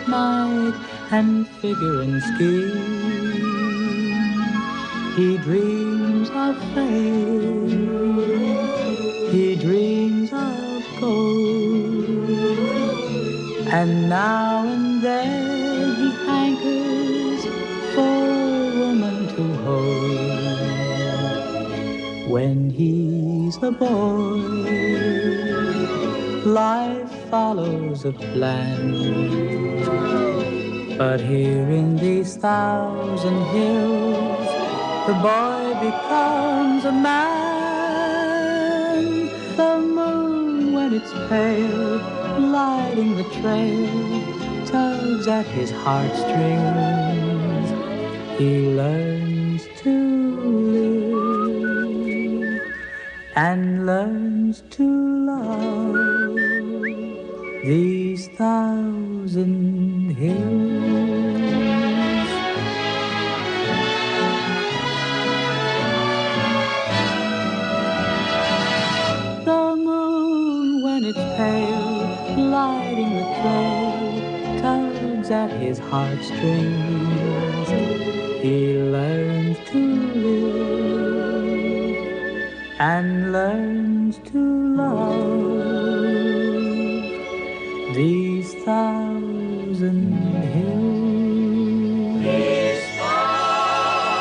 at night and figure and scheme. He dreams of fame, he dreams of gold, and now and then he hankers for a woman to hold. When he's a boy, life follows a plan, but here in these 1,000 hills, the boy becomes a man. The moon, when it's pale, lighting the trail, tugs at his heartstrings. He learns to live and learns to love these 1,000 hills. The moon, when it's pale, lighting the trail, tugs at his heartstrings. He learns to live and learns to love these 1,000 hills. These 1,000 hills.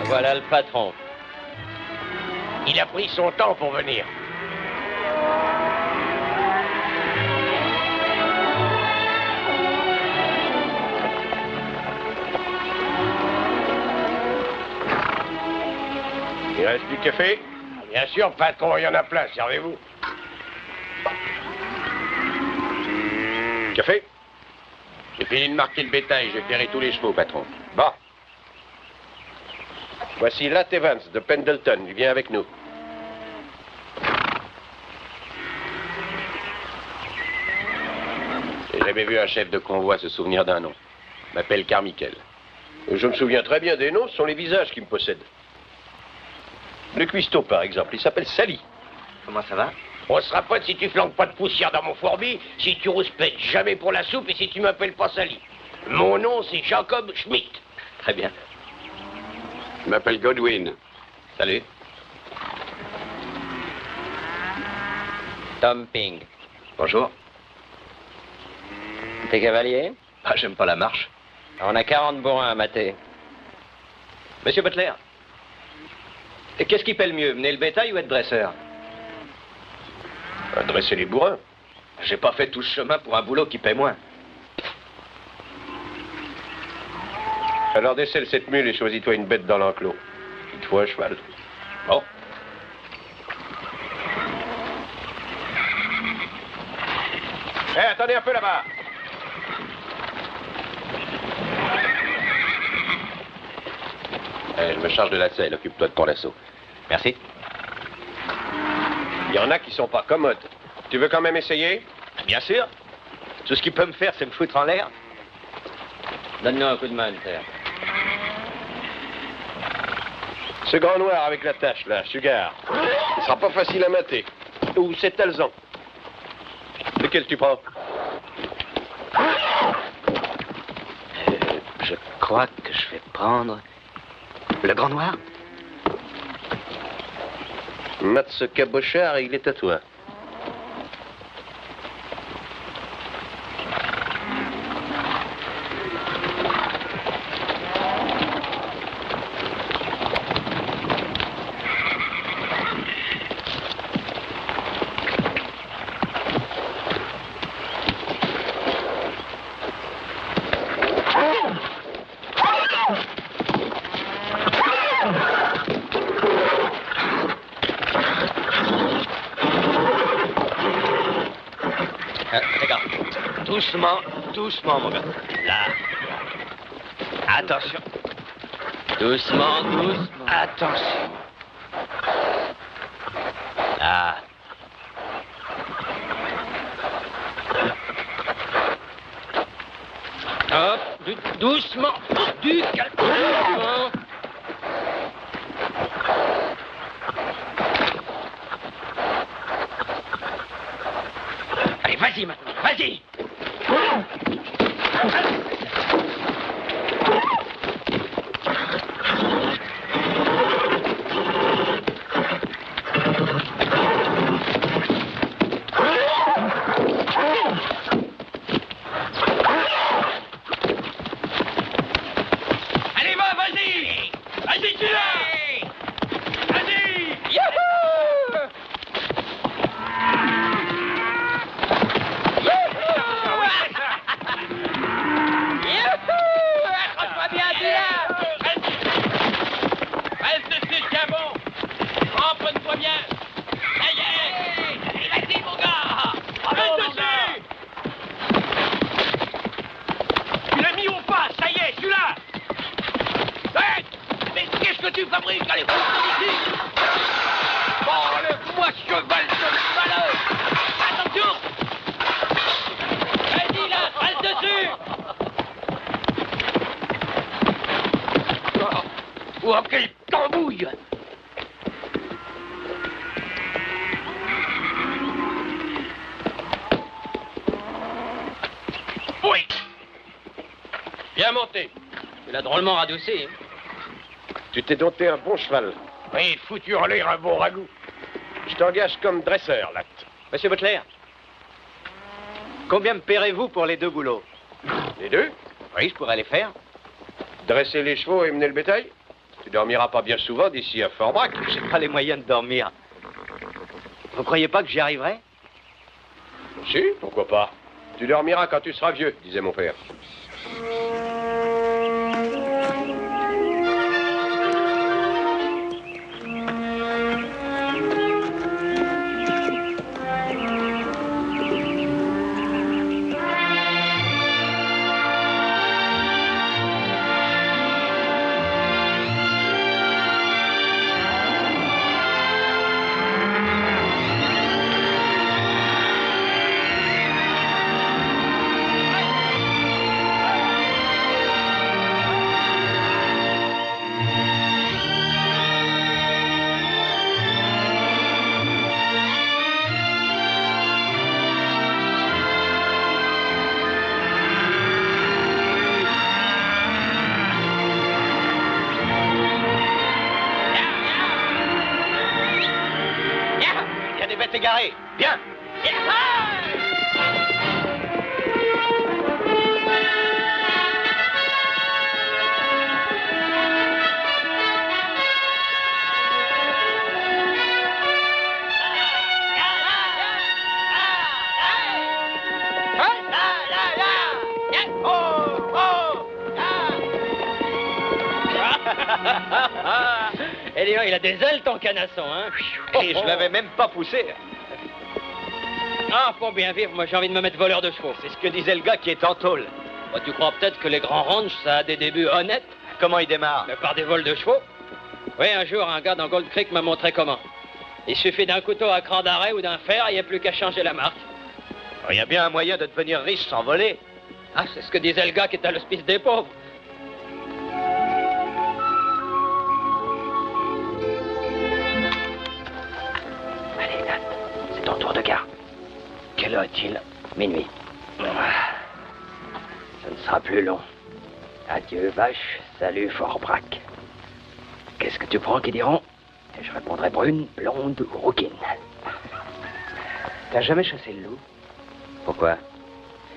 Voilà le patron. Il a pris son temps pour venir. Il reste du café? Bien sûr, patron, il y en a plein, servez-vous. Café? J'ai fini de marquer le bétail, j'ai ferré tous les chevaux, patron. Bon. Voici Lat Evans de Pendleton, il vient avec nous. J'ai jamais vu un chef de convoi se souvenir d'un nom. Je m'appelle Carmichael. Je me souviens très bien des noms, ce sont les visages qui me possèdent. Le cuistot, par exemple, il s'appelle Sally. Comment ça va? On sera potes si tu flanques pas de poussière dans mon fourbi, si tu rouspètes jamais pour la soupe et si tu m'appelles pas Sally. Mon nom, c'est Jacob Schmidt. Très bien. Je m'appelle Godwin. Salut. Tom Ping. Bonjour. T'es cavalier? Ah, j'aime pas la marche. On a 40 bourrins à mater. Monsieur Butler, qu'est-ce qui paie le mieux, mener le bétail ou être dresseur? Dresser les bourrins. J'ai pas fait tout ce chemin pour un boulot qui paie moins. Alors décèle cette mule et choisis-toi une bête dans l'enclos. Il te faut un cheval. Bon. Hé, attendez un peu là-bas. Je me charge de la selle, occupe-toi de ton lasso. Merci. Il y en a qui sont pas commodes. Tu veux quand même essayer? Bien sûr. Tout ce qu'il peut me faire, c'est me foutre en l'air. Donne-nous un coup de main, Hunter. Ce grand noir avec la tache, là, Sugar. Il sera pas facile à mater. Ou c'est Talzan. Lequel tu prends? Je crois que je vais prendre le grand noir. Mats Cabochard, il est à toi. Doucement, doucement, mon gars. Là. Attention. Doucement, doucement. Attention. Là. Hop, doucement, du calme. Doucement. Allez, vas-y maintenant, vas-y. Oh, quelle tambouille! Oui! Bien monté. Tu l'as drôlement radouci, hein? Tu t'es dompté un bon cheval. Oui, foutu en l'air un bon ragoût. Je t'engage comme dresseur, Latte. Monsieur Butler, combien me paierez-vous pour les 2 boulots? Les 2? Oui, je pourrais les faire. Dresser les chevaux et mener le bétail? Tu dormiras pas bien souvent d'ici à Fort-Brac. J'ai pas les moyens de dormir. Vous croyez pas que j'y arriverai? Si, pourquoi pas. Tu dormiras quand tu seras vieux, disait mon père. Égaré. Bien. Eh bien, il a des ailes, ton canasson, hein? Et je l'avais même pas poussé. Ah, pour bien vivre, moi j'ai envie de me mettre voleur de chevaux. C'est ce que disait le gars qui est en tôle. Bah, tu crois peut-être que les grands ranchs, ça a des débuts honnêtes? Comment il démarre? Mais par des vols de chevaux. Oui, un jour, un gars dans Gold Creek m'a montré comment. Il suffit d'un couteau à cran d'arrêt ou d'un fer, il n'y a plus qu'à changer la marque. Il y a bien un moyen de devenir riche sans voler. Ah, c'est ce que disait le gars qui est à l'hospice des pauvres. Allez, Nat, c'est ton tour de garde. Quelle heure est-il? Minuit. Ce ne sera plus long. Adieu, vache. Salut, Fort-Brac. Qu'est-ce que tu prends qu'ils diront? Et je répondrai brune, blonde ou rouquine. T'as jamais chassé le loup? Pourquoi?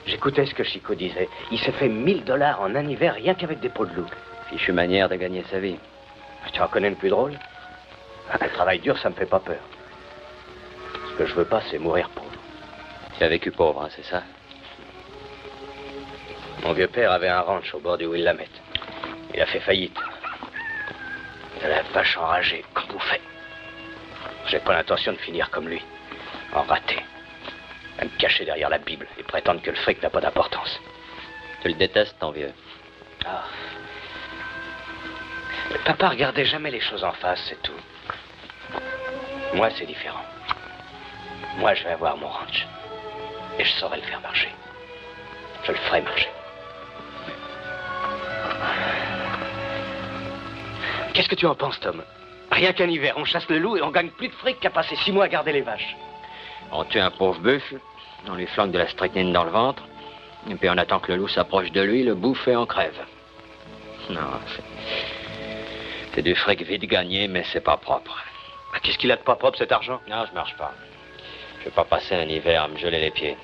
J'écoutais ce que Chico disait. Il s'est fait 1000 $ en un hiver rien qu'avec des peaux de loup. Fichue manière de gagner sa vie. Tu en connais le plus drôle? Le travail dur, ça me fait pas peur. Ce que je veux pas, c'est mourir pauvre. Tu as vécu pauvre, hein, c'est ça? Mon vieux père avait un ranch au bord du Willamette. Il a fait faillite. De la vache enragée, comme vous faites. J'ai pas l'intention de finir comme lui, en raté. À me cacher derrière la Bible et prétendre que le fric n'a pas d'importance. Tu le détestes, ton vieux. Ah. Mais papa regardait jamais les choses en face, c'est tout. Moi, c'est différent. Moi, je vais avoir mon ranch. Et je saurai le faire marcher. Je le ferai marcher. Qu'est-ce que tu en penses, Tom? Rien qu'un hiver, on chasse le loup et on gagne plus de fric qu'à passer 6 mois à garder les vaches. On tue un pauvre buffle, on lui flanque de la strychnine dans le ventre, et puis on attend que le loup s'approche de lui, le bouffe et on crève. Non, c'est du fric vite gagné, mais c'est pas propre. Qu'est-ce qu'il a de pas propre, cet argent? Non, je marche pas. Je vais pas passer un hiver à me geler les pieds.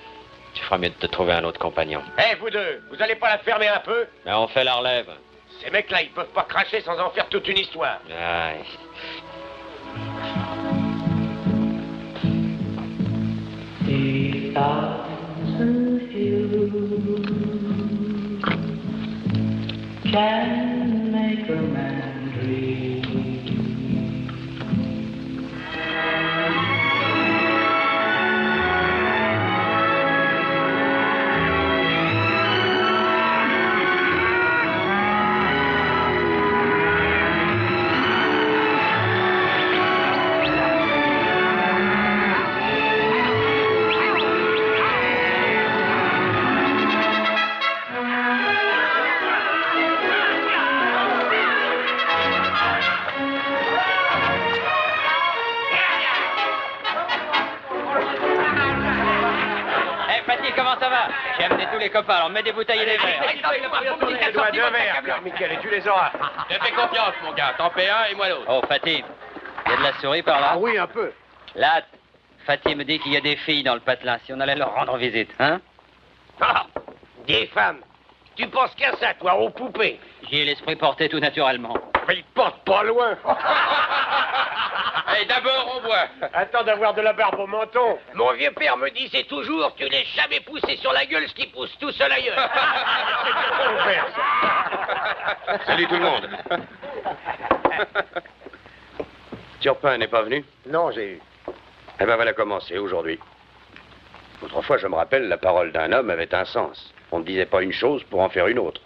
Tu feras mieux de te trouver un autre compagnon. Eh, vous deux, vous allez pas la fermer un peu? Mais on fait la relève. Ces mecs-là, ils peuvent pas cracher sans en faire toute une histoire. Aïe. A thousand hills can make a man dream. Comment ça va? J'ai amené tous les copains, alors mets des bouteilles et des verres. Tu dois 2 verres, Carmichael, et tu les auras. Je te fais confiance, mon gars. T'en paies un et moi l'autre. Oh, Fatih, il y a de la souris par là? Ah oui, un peu. Là, Fatih me dit qu'il y a des filles dans le patelin, si on allait leur rendre visite, hein? Ah, des femmes. Tu penses qu'à ça, toi, aux poupées? J'y ai l'esprit porté tout naturellement. Mais ils portent pas loin. Hey, d'abord, on voit. Attends d'avoir de la barbe au menton. Mon vieux père me disait toujours, tu n'es jamais poussé sur la gueule ce qui pousse tout seul ailleurs. C'est ton père, ça. Salut tout le monde. Turpin n'est pas venu? Non, j'ai eu. Eh ben voilà commencer aujourd'hui. Autrefois, je me rappelle, la parole d'un homme avait un sens. On ne disait pas une chose pour en faire une autre.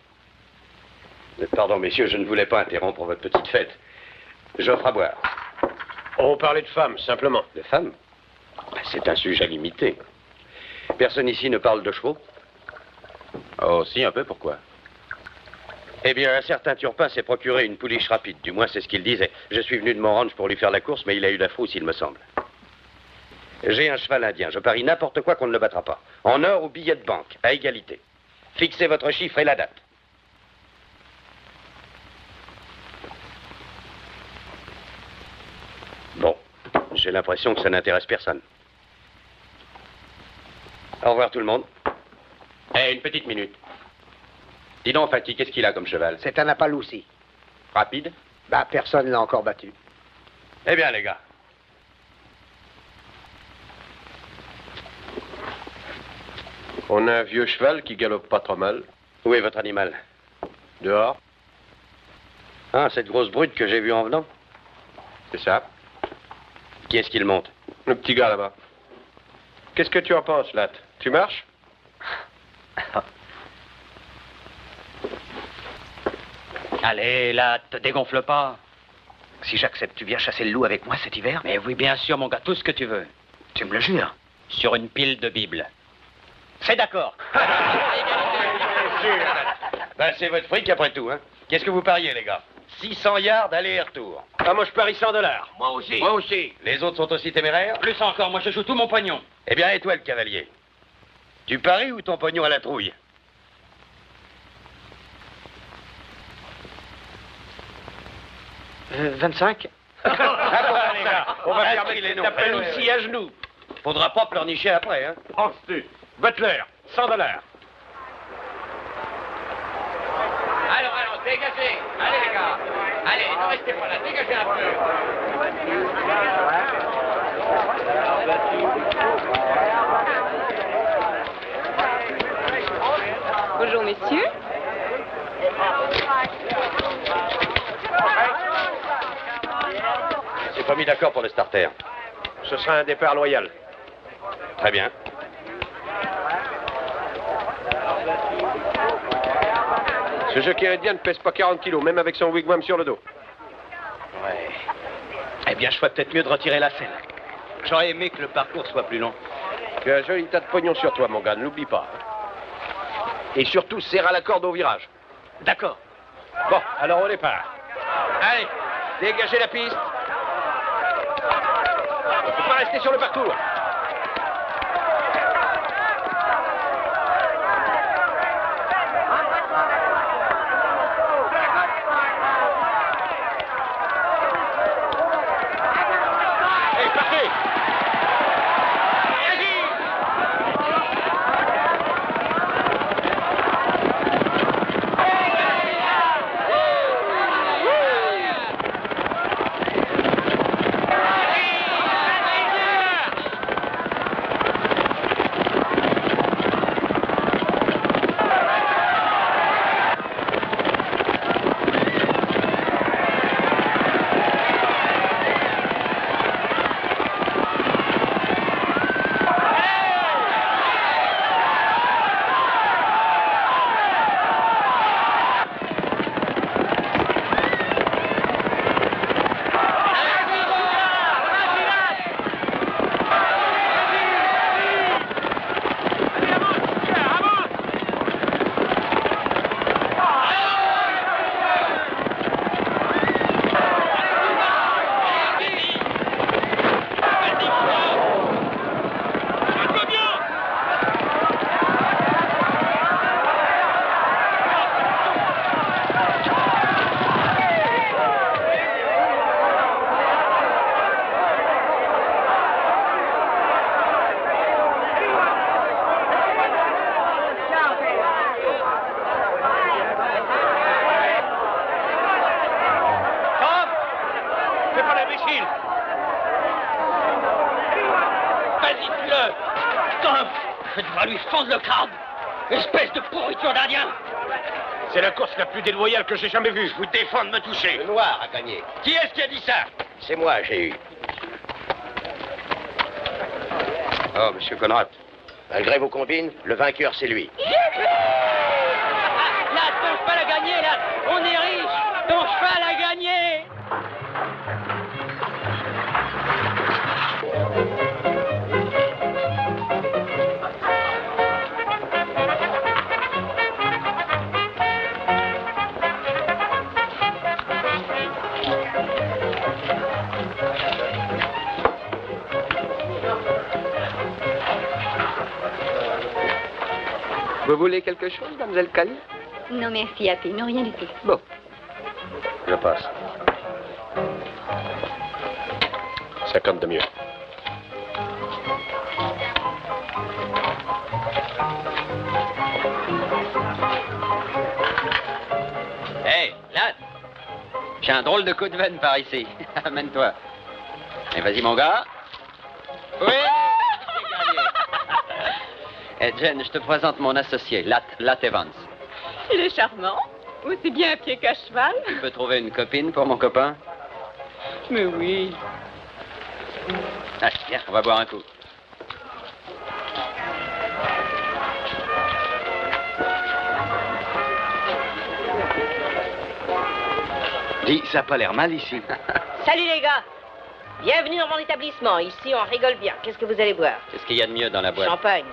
Pardon, messieurs, je ne voulais pas interrompre votre petite fête. J'offre à boire. On parlait de femmes, simplement. De femmes? C'est un sujet limité. Personne ici ne parle de chevaux? Oh, si, un peu, pourquoi? Eh bien, un certain Turpin s'est procuré une pouliche rapide. Du moins, c'est ce qu'il disait. Je suis venu de mon ranch pour lui faire la course, mais il a eu la frousse, il me semble. J'ai un cheval indien. Je parie n'importe quoi qu'on ne le battra pas. En or ou billet de banque, à égalité. Fixez votre chiffre et la date. Bon, j'ai l'impression que ça n'intéresse personne. Au revoir tout le monde. Eh, une petite minute. Dis donc, Fatih, qu'est-ce qu'il a comme cheval? C'est un Appaloussi. Rapide? Bah, personne l'a encore battu. Eh bien, les gars. On a un vieux cheval qui galope pas trop mal. Où est votre animal? Dehors. Ah, cette grosse brute que j'ai vue en venant? C'est ça. Qui est-ce qu'il monte? Le petit gars là-bas. Qu'est-ce que tu en penses, Latte? Tu marches? Allez, là, te dégonfle pas. Si j'accepte, tu viens chasser le loup avec moi cet hiver? Mais oui, bien sûr, mon gars, tout ce que tu veux. Tu me le jures? Sur une pile de Bible. C'est d'accord. Ben, c'est votre fric après tout, hein. Qu'est-ce que vous pariez, les gars? 600 yards aller et retour. Ah, moi, je parie $100. Moi aussi. Moi aussi. Les autres sont aussi téméraires? Plus encore, moi je joue tout mon pognon. Eh bien, et toi, le cavalier? Tu paries ou ton pognon à la trouille? « 25 » Ah bon, les gars, on va faire Inscris les noms. t'appelles aussi à genoux. Faudra pas pleurnicher après, hein. Ensuite, Butler, $100. Alors, dégagez. Allez, les gars. Allez, ne restez pas là. Dégagez un peu. Bonjour messieurs. C'est pas mis d'accord pour le starter. Ce sera un départ loyal. Très bien. Ce jockey indien ne pèse pas 40 kilos, même avec son wigwam sur le dos. Ouais. Eh bien, je ferais peut-être mieux de retirer la selle. J'aurais aimé que le parcours soit plus long. Tu as un joli tas de pognon sur toi, mon gars, ne l'oublie pas. Et surtout, serre à la corde au virage. D'accord. Bon, alors on départ. Allez, dégagez la piste. Il ne faut pas rester sur le parcours. Allez, partez. Vas-y, tue-le. Stop. Je dois lui fendre le crâne. Espèce de pourriture d'Indien. C'est la course la plus déloyale que j'ai jamais vue. Je vous défends de me toucher. Le noir a gagné. Qui est-ce qui a dit ça? C'est moi, j'ai eu. Oh, monsieur Conrad, malgré vos combines, le vainqueur, c'est lui. Là, ton cheval a gagné, là. On est riche. Ton cheval a gagné. Vous voulez quelque chose, mademoiselle Cali? Non, merci, Happy. Non, rien du tout. Bon. Je passe. 50 de mieux. Hé, Lad, j'ai un drôle de coup de veine par ici. Amène-toi. Et vas-y, mon gars. Oui, j'ai gagné. Eh, Jen, je te présente mon associé, Lat Evans. Il est charmant. Aussi bien à pied qu'à cheval. Tu peux trouver une copine pour mon copain? Mais oui. Allez, viens, on va boire un coup. Dis, ça a pas l'air mal ici. Salut les gars. Bienvenue dans mon établissement. Ici, on rigole bien. Qu'est-ce que vous allez boire? Qu'est-ce qu'il y a de mieux dans la boîte? Champagne.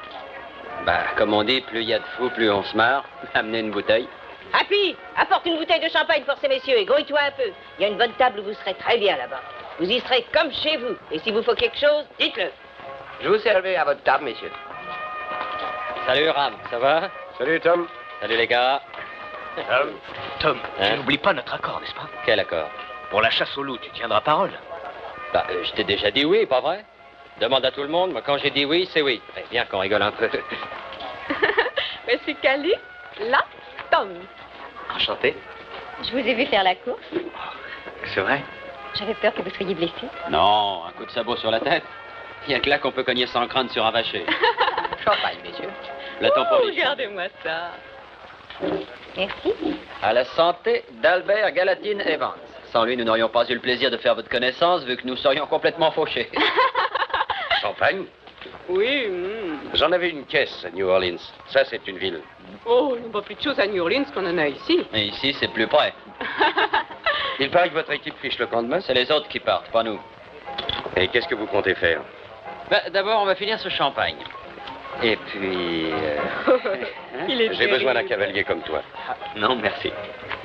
Bah, comme on dit, plus il y a de fous, plus on se marre. Amenez une bouteille. Happy, apporte une bouteille de champagne pour ces messieurs et grouille-toi un peu. Il y a une bonne table où vous serez très bien là-bas. Vous y serez comme chez vous. Et si vous faut quelque chose, dites-le. Je vous servais à votre table, messieurs. Salut, Ram, ça va? Salut, Tom. Salut, les gars. Tom, Hein? tu n'oublies pas notre accord, n'est-ce pas? Quel accord? Pour la chasse au loup, tu tiendras parole. Bah, je t'ai déjà dit oui, pas vrai? Demande à tout le monde, moi, quand j'ai dit oui, c'est oui. Eh bien qu'on rigole un peu. Monsieur Cali, là, Tom. Enchanté. Je vous ai vu faire la course. C'est vrai? J'avais peur que vous soyez blessé. Non, un coup de sabot sur la tête. Il n'y a que là qu'on peut cogner sans crâne sur un vacher. Champagne, messieurs. La temporalité. Regardez-moi ça. Merci. À la santé d'Albert Galatine Evans. Sans lui, nous n'aurions pas eu le plaisir de faire votre connaissance, vu que nous serions complètement fauchés. Champagne? Oui. J'en avais une caisse à New Orleans. Ça, c'est une ville Oh, il n'y a pas plus de choses à New Orleans qu'on en a ici. Et ici, c'est plus près. Il paraît que votre équipe fiche le camp de messe. C'est les autres qui partent, pas nous. Et qu'est-ce que vous comptez faire? D'abord, on va finir ce champagne. Et puis... J'ai besoin d'un cavalier comme toi. Non, merci.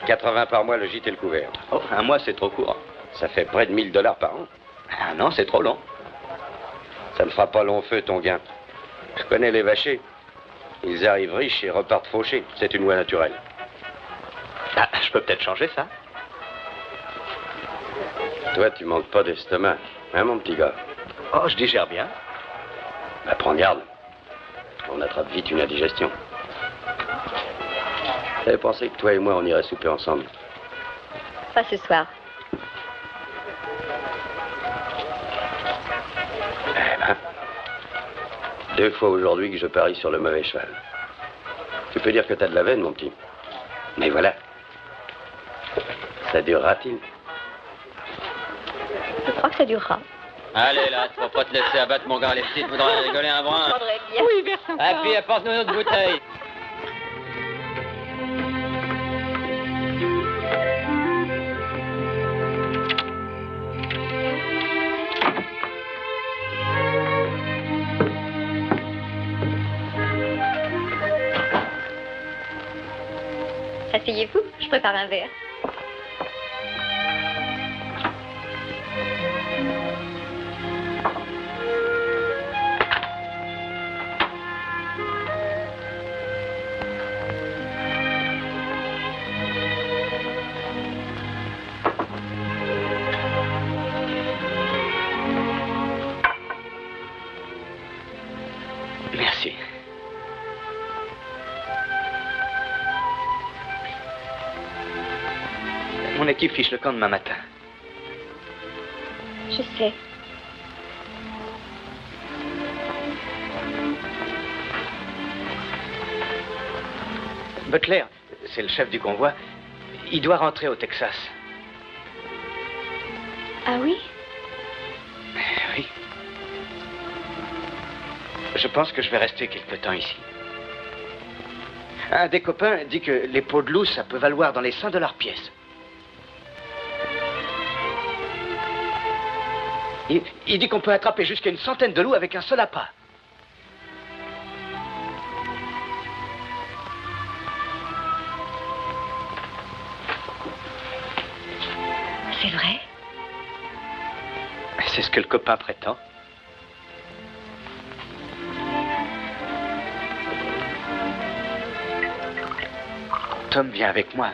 80 par mois, le gîte et le couvert. Oh, un mois, c'est trop court. Ça fait près de 1000 $ par an. Ah non, c'est trop long. Ça ne fera pas long feu, ton gain. Je connais les vachers. Ils arrivent riches et repartent fauchés. C'est une loi naturelle. Ah, je peux peut-être changer ça. Toi, tu manques pas d'estomac, hein, mon petit gars? Oh, je digère bien. Bah, prends garde. On attrape vite une indigestion. J'avais pensé que toi et moi, on irait souper ensemble. Pas ce soir. Eh ben, 2 fois aujourd'hui que je parie sur le mauvais cheval. Tu peux dire que t'as de la veine, mon petit. Mais voilà. Ça durera-t-il? Je crois que ça durera. Allez, là, tu vas pas te laisser abattre, mon gars. Les petites voudraient rigoler un brin. Je prendrais bien. Oui, verse un Ah, peu. puis apporte-nous notre bouteille. Asseyez-vous, je prépare un verre. Merci. Mon équipe fiche le camp demain matin. Je sais. Butler, c'est le chef du convoi. Il doit rentrer au Texas. Ah oui? Oui. Je pense que je vais rester quelque temps ici. Un des copains dit que les peaux de loup, ça peut valoir dans les $100 pièce. Il dit qu'on peut attraper jusqu'à une centaine de loups avec un seul appât. C'est vrai? C'est ce que le copain prétend. Tom vient avec moi.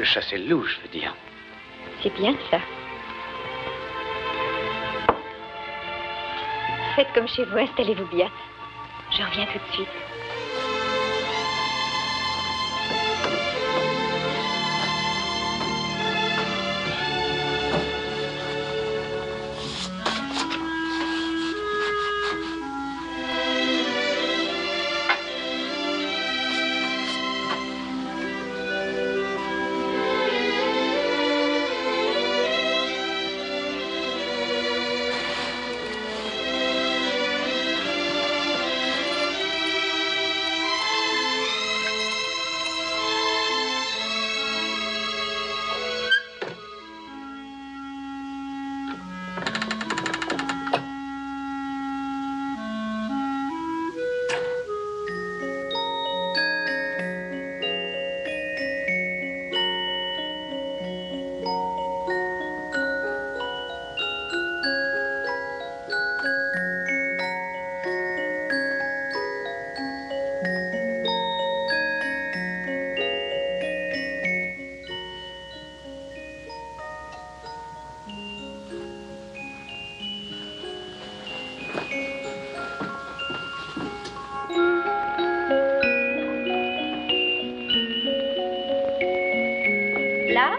Chasser le loup, je veux dire. C'est bien ça. Faites comme chez vous, installez-vous bien. Je reviens tout de suite. Là?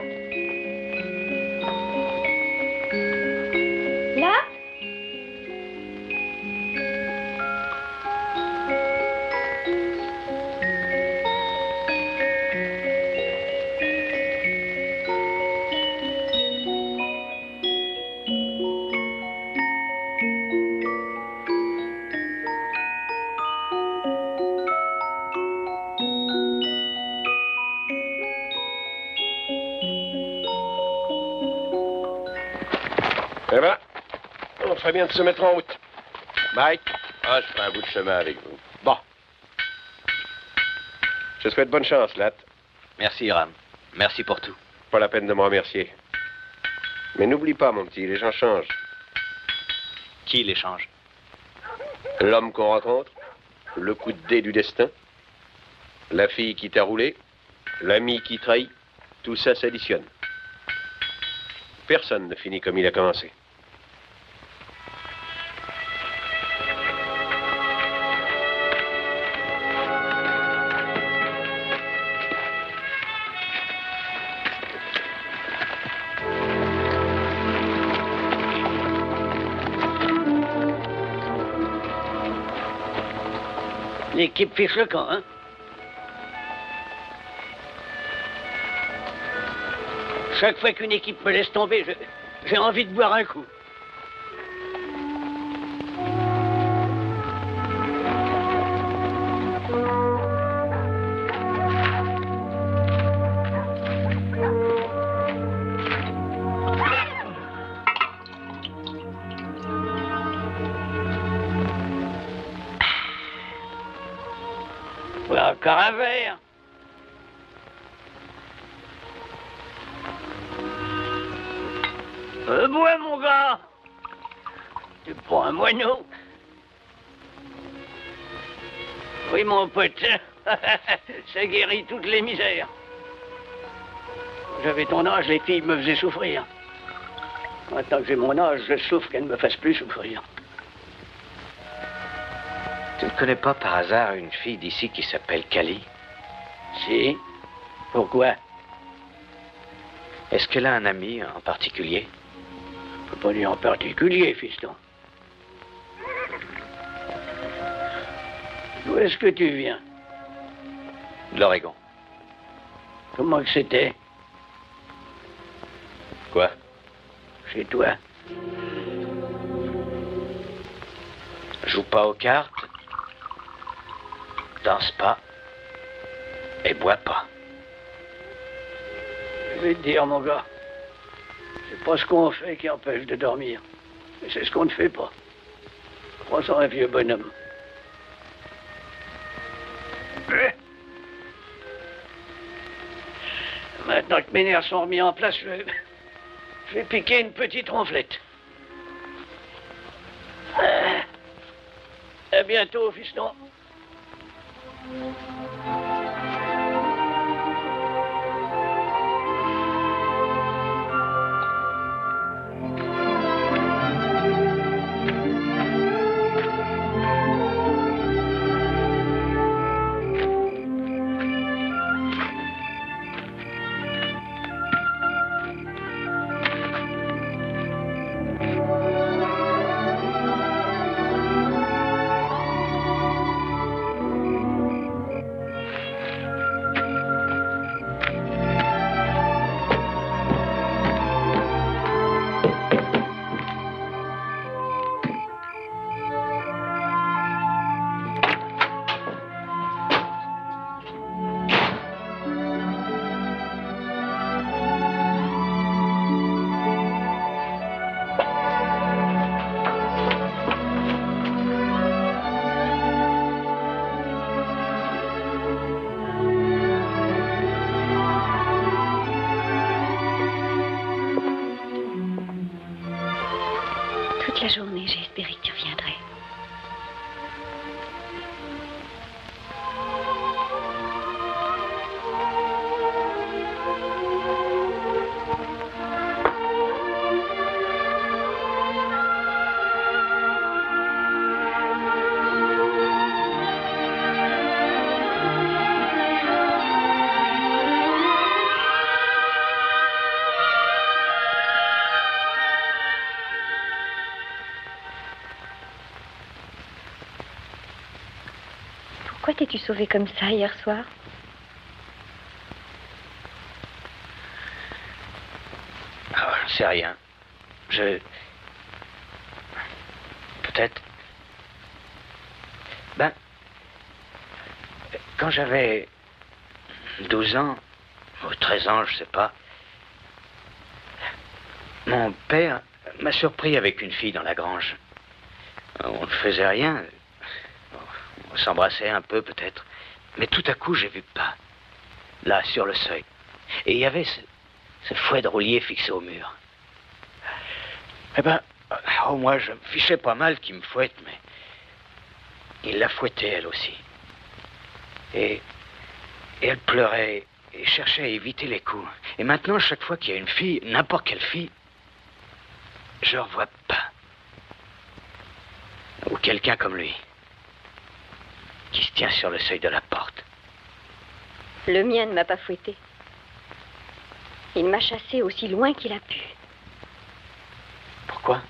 Là? Eh ben, on ferait bien de se mettre en route. Mike? Ah, je ferai un bout de chemin avec vous. Bon. Je te souhaite bonne chance, Lat. Merci, Hiram. Merci pour tout. Pas la peine de me remercier. Mais n'oublie pas, mon petit, les gens changent. Qui les change? L'homme qu'on rencontre, le coup de dé du destin, la fille qui t'a roulé, l'ami qui trahit, tout ça s'additionne. Personne ne finit comme il a commencé. L'équipe fiche le camp, hein? Chaque fois qu'une équipe me laisse tomber, j'ai envie de boire un coup. Voilà, encore un verre. Bois, mon gars. Tu prends un moineau. Oui, mon pote. Ça guérit toutes les misères. Quand j'avais ton âge, les filles me faisaient souffrir. Maintenant que j'ai mon âge, je souffre qu'elles ne me fassent plus souffrir. Tu ne connais pas par hasard une fille d'ici qui s'appelle Cali? Si. Pourquoi? Est-ce qu'elle a un ami en particulier? Je peux pas dire en particulier, fiston. D'où est-ce que tu viens? De l'Oregon. Comment que c'était? Quoi? Chez toi. Joue pas aux cartes, danse pas et bois pas. Je vais te dire, mon gars, c'est pas ce qu'on fait qui empêche de dormir, mais c'est ce qu'on ne fait pas. Crois-en un vieux bonhomme. Maintenant que mes nerfs sont remis en place, je vais piquer une petite ronflette. À bientôt, fiston. Toute la journée, j'ai espéré que tu reviendrais. Pourquoi t'es-tu sauvé comme ça hier soir? Ah, j'en sais rien. Peut-être... Ben... Quand j'avais 12 ans, ou 13 ans, je sais pas, mon père m'a surpris avec une fille dans la grange. On ne faisait rien. On s'embrassait un peu, peut-être. Mais tout à coup, j'ai vu pas. Là, sur le seuil. Et il y avait ce fouet de roulier fixé au mur. Eh ben, moi, je me fichais pas mal qu'il me fouette, mais... il la fouettait, elle aussi. Et elle pleurait et cherchait à éviter les coups. Et maintenant, chaque fois qu'il y a une fille, n'importe quelle fille, je revois pas. Ou quelqu'un comme lui, qui se tient sur le seuil de la porte. Le mien ne m'a pas fouetté. Il m'a chassé aussi loin qu'il a pu. Pourquoi?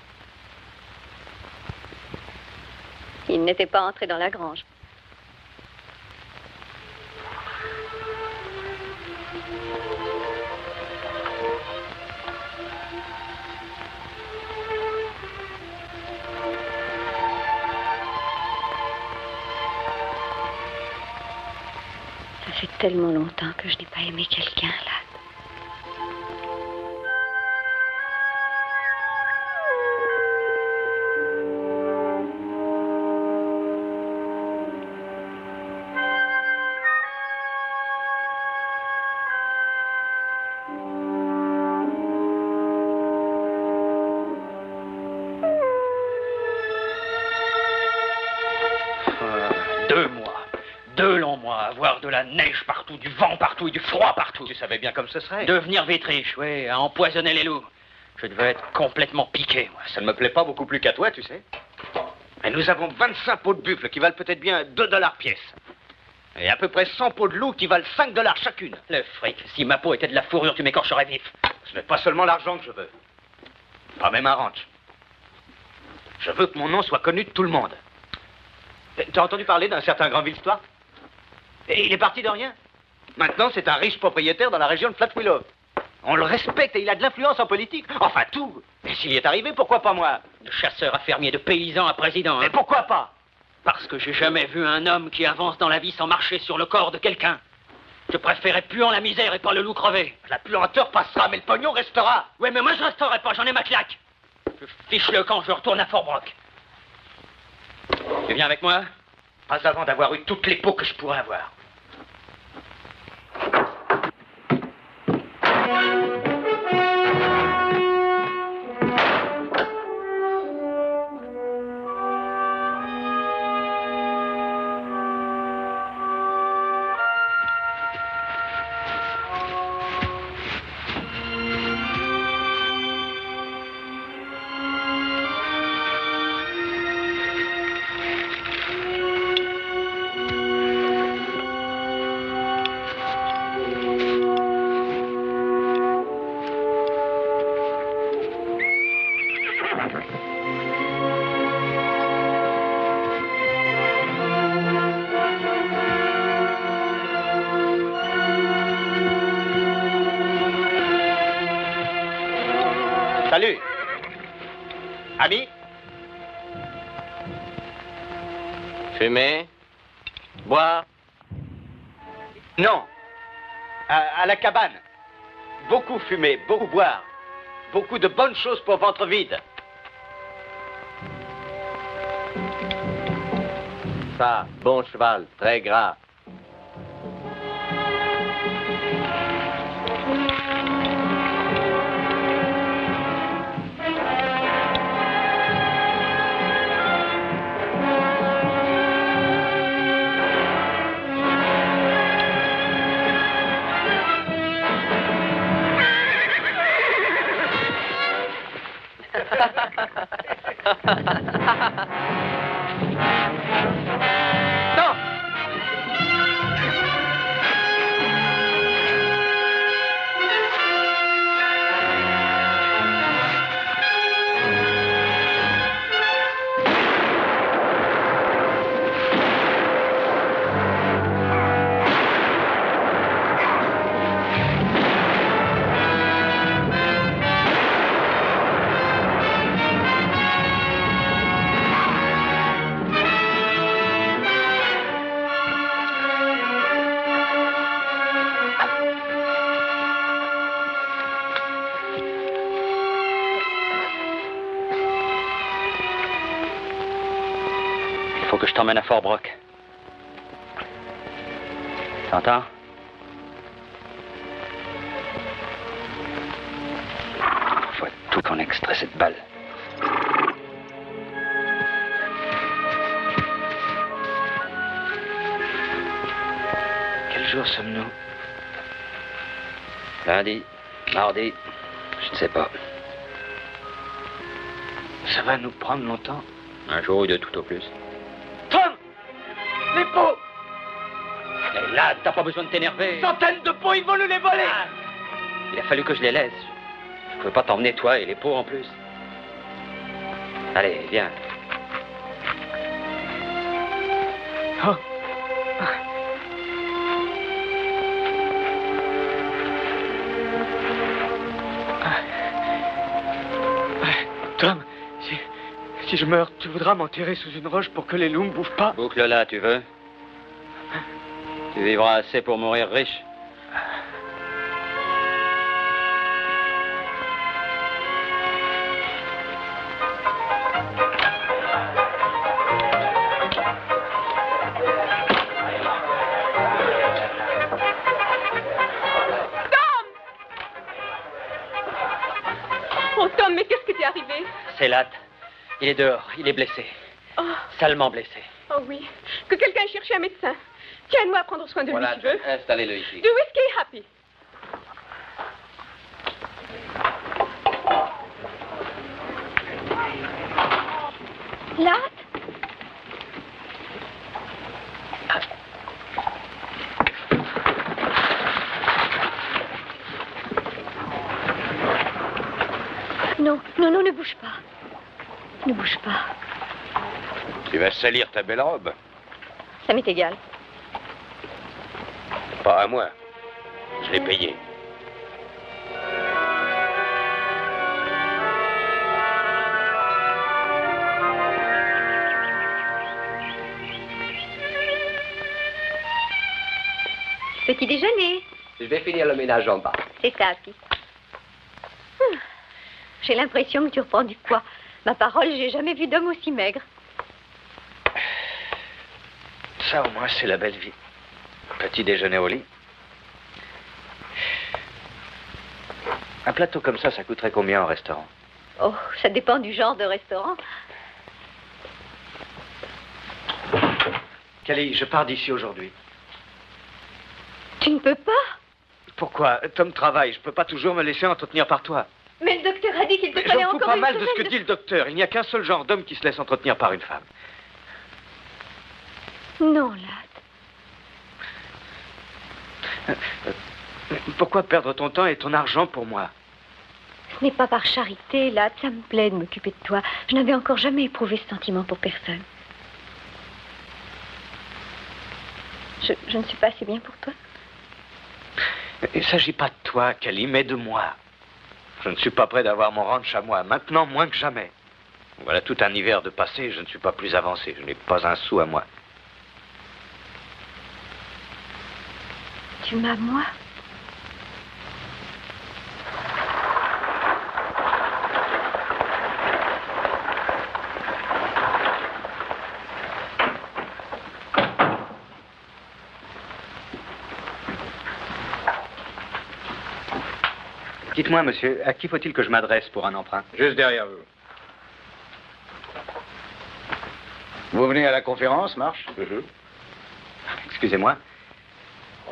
Il n'était pas entré dans la grange. Ça fait tellement longtemps que je n'ai pas aimé quelqu'un, là. De la neige partout, du vent partout et du froid partout. Tu savais bien comme ce serait. Devenir vétriche, oui, à empoisonner les loups. Je devais être complètement piqué, moi. Ça ne me plaît pas beaucoup plus qu'à toi, tu sais. Et nous avons 25 pots de buffle qui valent peut-être bien 2 $ pièce. Et à peu près 100 pots de loup qui valent 5 $ chacune. Le fric, si ma peau était de la fourrure, tu m'écorcherais vif. Ce n'est pas seulement l'argent que je veux. Pas même un ranch. Je veux que mon nom soit connu de tout le monde. Tu as entendu parler d'un certain Granville Stuart? Et il est parti de rien. Maintenant, c'est un riche propriétaire dans la région de Flat Willow. On le respecte et il a de l'influence en politique. Enfin, tout. Et s'il y est arrivé, pourquoi pas moi? De chasseur à fermier, de paysan à président. Mais pourquoi pas? Parce que j'ai jamais vu un homme qui avance dans la vie sans marcher sur le corps de quelqu'un. Je préférais puant la misère et pas le loup crevé. La puanteur passera, mais le pognon restera. Ouais, mais moi je resterai pas, j'en ai ma claque. Je fiche le camp, je retourne à Fort Brock. Tu viens avec moi? Pas avant d'avoir eu toutes les peaux que je pourrais avoir. Salut. Ami? Fumer? Boire? Non. À la cabane. Beaucoup fumer, beaucoup boire. Beaucoup de bonnes choses pour ventre vide. Ça, bon cheval, très gras. que je t'emmène à Fort Brock. T'entends? Faut tout qu'on extrait cette balle. Quel jour sommes-nous? Lundi, mardi, je ne sais pas. Ça va nous prendre longtemps? Un jour ou deux tout au plus. Tom! Les pots! Et là, t'as pas besoin de t'énerver. Centaines de pots, ils vont nous les voler! Il a fallu que je les laisse. Je pouvais pas t'emmener toi et les pots en plus. Allez, viens. Oh. Tom, si je meurs, tu voudras m'enterrer sous une roche pour que les loups me bouffent pas? Boucle là, tu veux? Tu vivras assez pour mourir riche. Oh, Tom, mais qu'est-ce qui t'est arrivé? C'est Latt. Il est dehors. Il est blessé. Oh, Salement blessé. oh oui. Que quelqu'un cherche un médecin. Tiens-moi à prendre soin de lui, si tu veux. Installez-le ici. Du whisky, Happy. Latt? Non, non, non, ne bouge pas. Ne bouge pas. Tu vas salir ta belle robe. Ça m'est égal. Pas à moi. Je l'ai payé. Petit déjeuner. Je vais finir le ménage en bas. C'est ça, Happy. J'ai l'impression que tu reprends du poids. Ma parole, j'ai jamais vu d'homme aussi maigre. Ça, au moins, c'est la belle vie. Petit déjeuner au lit. Un plateau comme ça coûterait combien au restaurant? Oh, ça dépend du genre de restaurant. Kelly, je pars d'ici aujourd'hui. Tu ne peux pas. Pourquoi? Tom travaille, je peux pas toujours me laisser entretenir par toi. Mais le docteur a dit qu'il te Mais fallait j'en fous encore pas une mal de ce semaine que dit le docteur. Il n'y a qu'un seul genre d'homme qui se laisse entretenir par une femme. Non, Latt. Pourquoi perdre ton temps et ton argent pour moi? Ce n'est pas par charité, Latt. Ça me plaît de m'occuper de toi. Je n'avais encore jamais éprouvé ce sentiment pour personne. Je ne suis pas assez bien pour toi. Il ne s'agit pas de toi, Kelly, mais de moi. Je ne suis pas prêt d'avoir mon ranch à moi, maintenant moins que jamais. Voilà tout un hiver de passé, je ne suis pas plus avancé, je n'ai pas un sou à moi. Tu m'as, moi? Dites-moi, monsieur, à qui faut-il que je m'adresse pour un emprunt? Juste derrière vous. Vous venez à la conférence, Marche? Excusez-moi.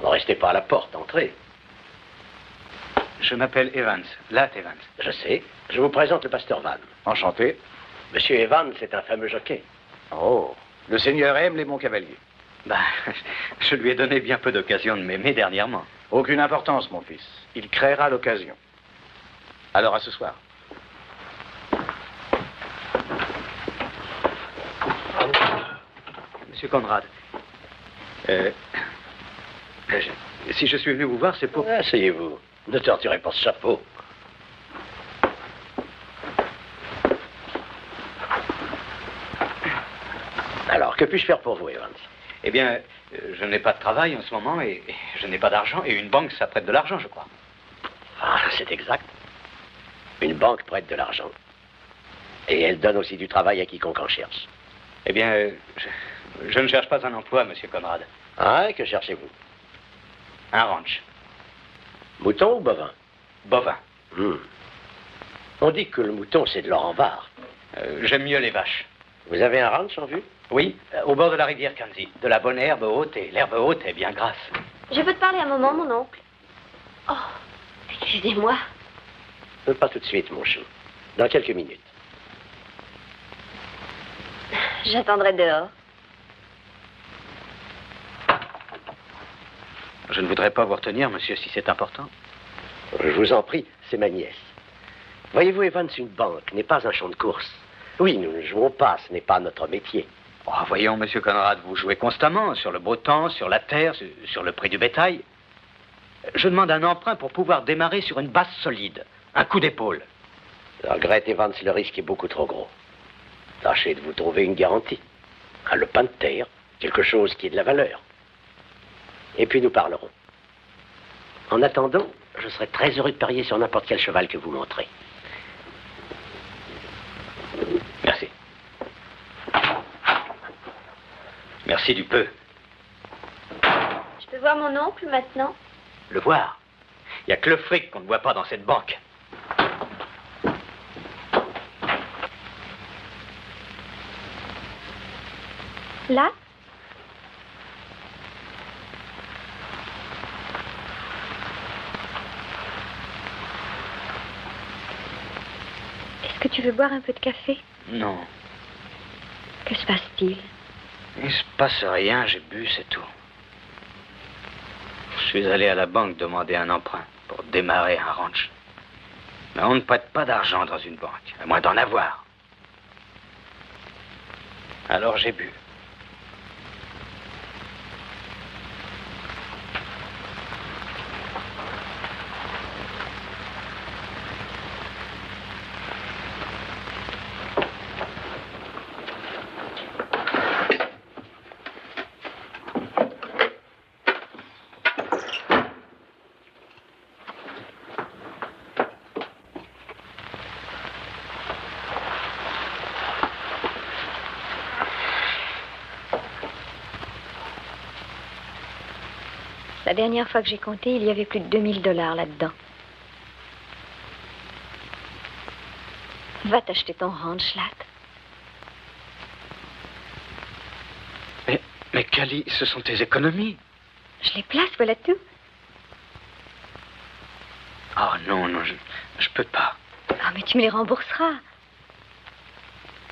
On ne restait pas à la porte, entrez. Je m'appelle Evans, Latt Evans. Je sais. Je vous présente le pasteur Van. Enchanté. Monsieur Evans, c'est un fameux jockey. Oh, le Seigneur aime les bons cavaliers. Ben, je lui ai donné bien peu d'occasions de m'aimer dernièrement. Aucune importance, mon fils. Il créera l'occasion. Alors, à ce soir. Monsieur Conrad, si je suis venu vous voir, c'est pour... Asseyez-vous. Ne torturez pas ce chapeau. Alors, que puis-je faire pour vous, Evans? Eh bien, je n'ai pas de travail en ce moment et je n'ai pas d'argent. Et une banque, ça prête de l'argent, je crois. Ah, c'est exact. Une banque prête de l'argent. Et elle donne aussi du travail à quiconque en cherche. Eh bien, Je ne cherche pas un emploi, monsieur Conrad. Ah, que cherchez-vous? Un ranch. Mouton ou bovin? Bovin. On dit que le mouton, c'est de l'or en barre. J'aime mieux les vaches. Vous avez un ranch en vue? Oui, au bord de la rivière Kanzi. De la bonne herbe haute, et l'herbe haute est bien grasse. Je peux te parler un moment, mon oncle? Oh, excusez-moi. Pas tout de suite, mon chou. Dans quelques minutes. J'attendrai dehors. Je ne voudrais pas vous retenir, monsieur, si c'est important. Je vous en prie, c'est ma nièce. Voyez-vous, Evans, une banque n'est pas un champ de course. Oui, nous ne jouons pas, ce n'est pas notre métier. Oh, voyons, monsieur Conrad, vous jouez constamment sur le beau temps, sur la terre, sur le prix du bétail. Je demande un emprunt pour pouvoir démarrer sur une base solide. Un coup d'épaule. Je regrette, Evans, le risque est beaucoup trop gros. Tâchez de vous trouver une garantie. Un lopin de terre, quelque chose qui ait de la valeur. Et puis nous parlerons. En attendant, je serai très heureux de parier sur n'importe quel cheval que vous montrez. Merci. Merci du peu. Je peux voir mon oncle maintenant? Le voir? Il n'y a que le fric qu'on ne voit pas dans cette banque. Là? Est-ce que tu veux boire un peu de café? Non. Que se passe-t-il? Il se passe rien, j'ai bu, c'est tout. Je suis allé à la banque demander un emprunt pour démarrer un ranch. Mais on ne prête pas d'argent dans une banque, à moins d'en avoir. Alors j'ai bu. La dernière fois que j'ai compté, il y avait plus de 2000 $ là-dedans. Va t'acheter ton ranch, Latt. Mais Cali, ce sont tes économies. Je les place, voilà tout. Oh non, non, je peux pas. Ah, mais tu me les rembourseras.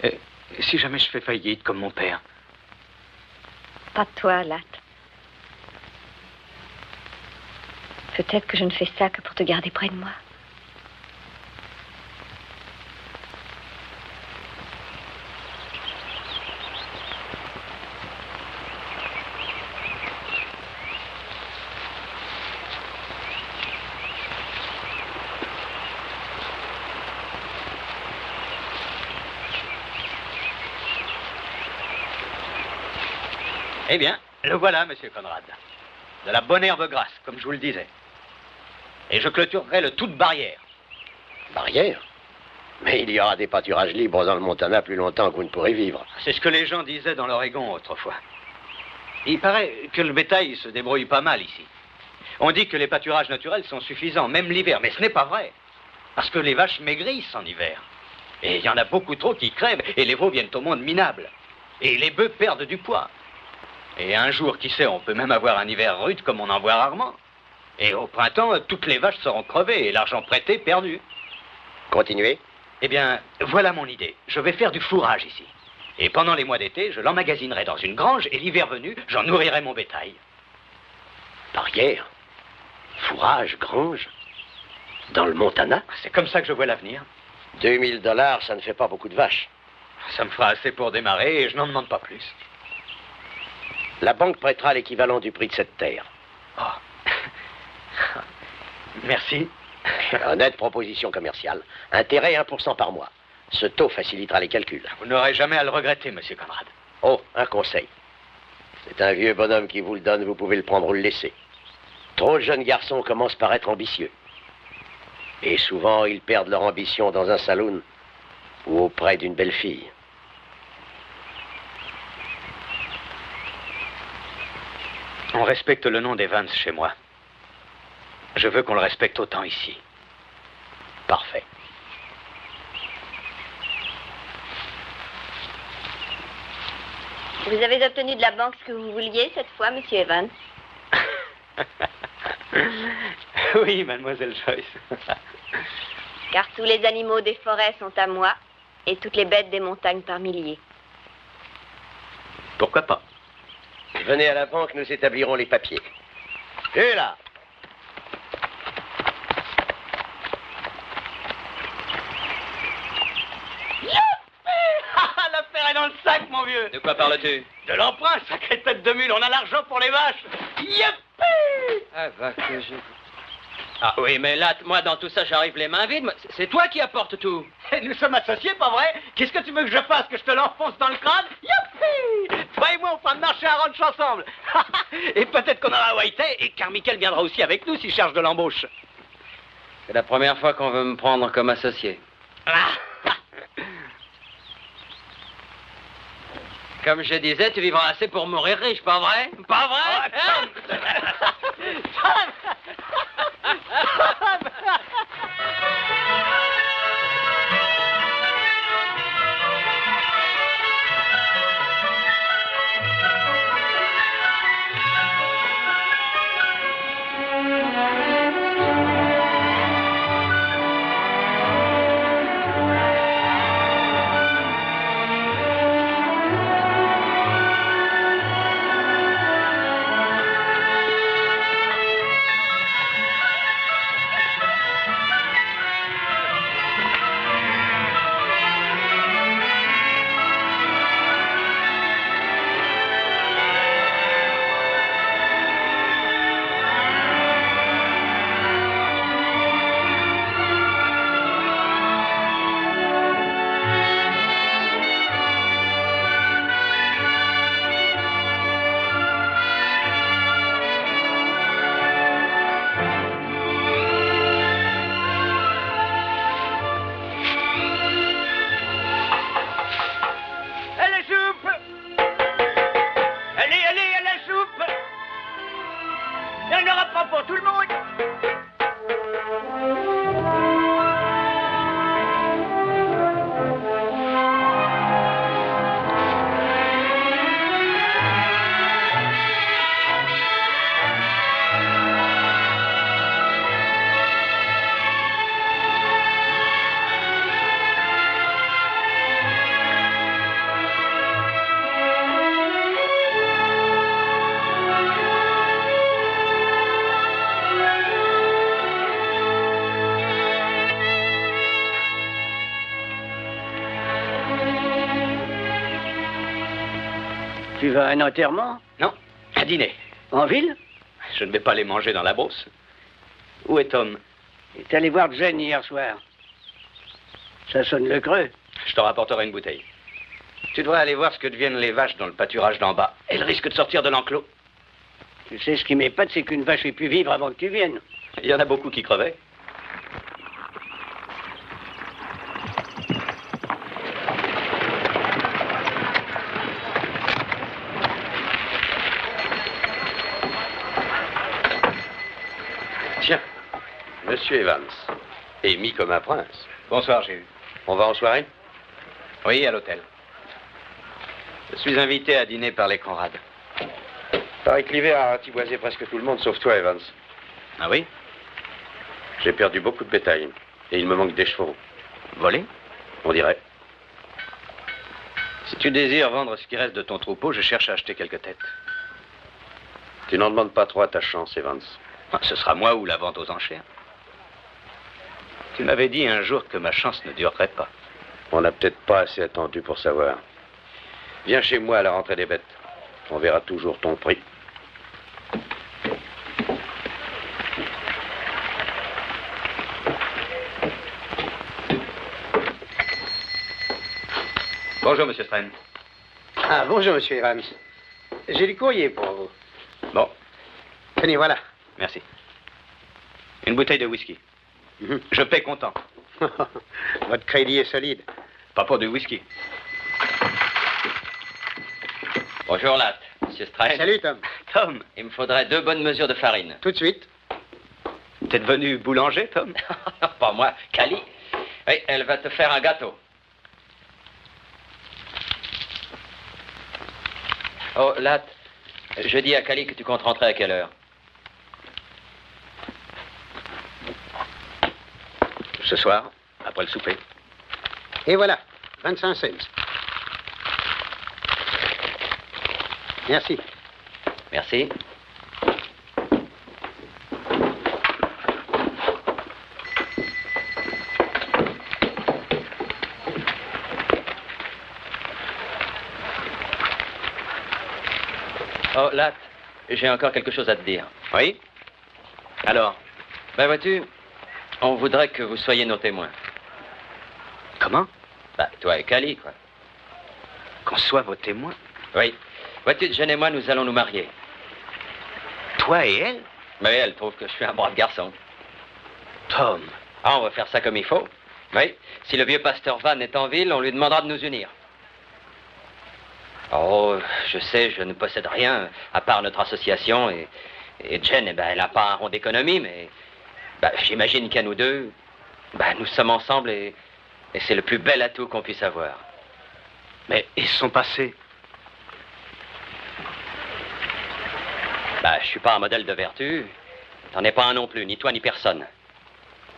Et si jamais je fais faillite comme mon père? Pas toi, Latt. Peut-être que je ne fais ça que pour te garder près de moi. Eh bien, le voilà, monsieur Conrad. De la bonne herbe grasse, comme je vous le disais. Et je clôturerai le tout de barrière. Barrière? Mais il y aura des pâturages libres dans le Montana plus longtemps que vous ne pourrez vivre. C'est ce que les gens disaient dans l'Oregon autrefois. Il paraît que le bétail se débrouille pas mal ici. On dit que les pâturages naturels sont suffisants, même l'hiver, mais ce n'est pas vrai. Parce que les vaches maigrissent en hiver. Et il y en a beaucoup trop qui crèvent, et les veaux viennent au monde minables. Et les bœufs perdent du poids. Et un jour, qui sait, on peut même avoir un hiver rude comme on en voit rarement. Et au printemps, toutes les vaches seront crevées et l'argent prêté perdu. Continuez. Eh bien, voilà mon idée. Je vais faire du fourrage ici. Et pendant les mois d'été, je l'emmagasinerai dans une grange et l'hiver venu, j'en nourrirai mon bétail. Barrière? Fourrage, grange? Dans le Montana? C'est comme ça que je vois l'avenir. 2000 $, ça ne fait pas beaucoup de vaches. Ça me fera assez pour démarrer et je n'en demande pas plus. La banque prêtera l'équivalent du prix de cette terre. Oh. Merci. Honnête proposition commerciale. Intérêt 1% par mois. Ce taux facilitera les calculs. Vous n'aurez jamais à le regretter, monsieur Conrad. Oh, un conseil. C'est un vieux bonhomme qui vous le donne, vous pouvez le prendre ou le laisser. Trop de jeunes garçons commencent par être ambitieux. Et souvent, ils perdent leur ambition dans un saloon ou auprès d'une belle fille. On respecte le nom d'Evans chez moi. Je veux qu'on le respecte autant ici. Parfait. Vous avez obtenu de la banque ce que vous vouliez cette fois, monsieur Evans? Oui, mademoiselle Joyce. Car tous les animaux des forêts sont à moi et toutes les bêtes des montagnes par milliers. Pourquoi pas? Venez à la banque, nous établirons les papiers. Et là! L'affaire est dans le sac, mon vieux. De quoi parles-tu? De l'emprunt, sacrée tête de mule, on a l'argent pour les vaches. Youpi! Ah, va que je... Ah oui, mais là, moi, dans tout ça, j'arrive les mains vides. C'est toi qui apportes tout. Nous sommes associés, pas vrai? Qu'est-ce que tu veux que je fasse? Que je te l'enfonce dans le crâne? Youpi! Toi et moi, on fera marcher un ranch ensemble. Et peut-être qu'on aura Whitey et Carmichael viendra aussi avec nous s'il cherche de l'embauche. C'est la première fois qu'on veut me prendre comme associé. Comme je disais, tu vivras assez pour mourir riche, pas vrai? Pas vrai? Tu vas à un enterrement? Non, un dîner. En ville? Je ne vais pas les manger dans la brousse. Où est Tom? Il est allé voir Jane hier soir. Ça sonne le creux. Je te rapporterai une bouteille. Tu devrais aller voir ce que deviennent les vaches dans le pâturage d'en bas. Elles risquent de sortir de l'enclos. Tu sais, ce qui m'épate, c'est qu'une vache ait pu vivre avant que tu viennes. Il y en a beaucoup qui crevaient. Tiens, Monsieur Evans, est mis comme un prince. Bonsoir, j'ai eu. On va en soirée? Oui, à l'hôtel. Je suis invité à dîner par les Conrad. Paraît que l'hiver a ratiboisé presque tout le monde, sauf toi, Evans. Ah oui? J'ai perdu beaucoup de bétail. Et il me manque des chevaux. Volés? On dirait. Si tu désires vendre ce qui reste de ton troupeau, je cherche à acheter quelques têtes. Tu n'en demandes pas trop à ta chance, Evans. Ah, ce sera moi ou la vente aux enchères. Tu m'avais dit un jour que ma chance ne durerait pas. On n'a peut-être pas assez attendu pour savoir. Viens chez moi à la rentrée des bêtes. On verra toujours ton prix. Bonjour, Monsieur Strain. Ah, bonjour, Monsieur Evans. J'ai du courrier pour vous. Bon. Tenez, voilà. Merci. Une bouteille de whisky. Je paie comptant. Votre crédit est solide. Pas pour du whisky. Bonjour, Latte. Monsieur Strain. Salut, Tom. Tom. Il me faudrait 2 bonnes mesures de farine. Tout de suite. T'es devenu boulanger, Tom? Pas moi, Cali. Oui, elle va te faire un gâteau. Oh, Latte, je dis à Cali que tu comptes rentrer à quelle heure? Ce soir, après le souper. Et voilà, 25 cents. Merci. Merci. Oh, Latte, j'ai encore quelque chose à te dire. Oui? Alors? Ben, vois-tu, on voudrait que vous soyez nos témoins. Comment? Ben, toi et Cali, quoi. Qu'on soit vos témoins? Oui. Vois-tu, Jen et moi, nous allons nous marier. Toi et elle? Mais elle trouve que je suis un brave garçon. Tom. Ah, on va faire ça comme il faut. Oui. Si le vieux pasteur Van est en ville, on lui demandera de nous unir. Oh, je sais, je ne possède rien, à part notre association, et Jen, eh ben, elle n'a pas un rond d'économie, mais ben, j'imagine qu'à nous deux, ben, nous sommes ensemble, et c'est le plus bel atout qu'on puisse avoir. Mais et son passé? Ben, je suis pas un modèle de vertu, t'en es pas un non plus, ni toi ni personne.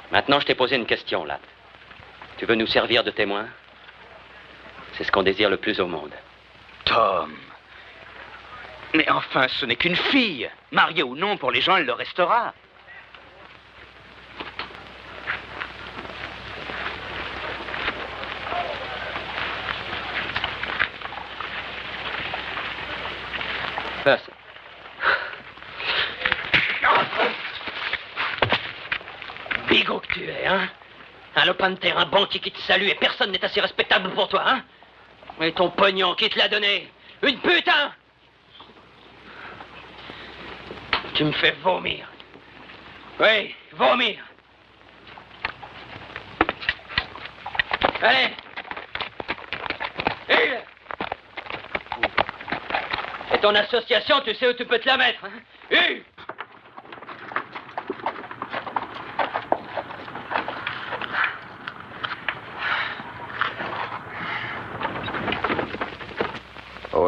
Maintenant, je t'ai posé une question, Latte. Tu veux nous servir de témoin? C'est ce qu'on désire le plus au monde. Tom. Mais enfin, ce n'est qu'une fille. Mariée ou non, pour les gens, elle le restera. Passe. Bigot que tu es, hein? Un lopin de terre, un banquier qui te salue et personne n'est assez respectable pour toi, hein? Et ton pognon, qui te l'a donné? Une pute, hein? Tu me fais vomir. Oui, vomir. Allez. Et ton association, tu sais où tu peux te la mettre, hein?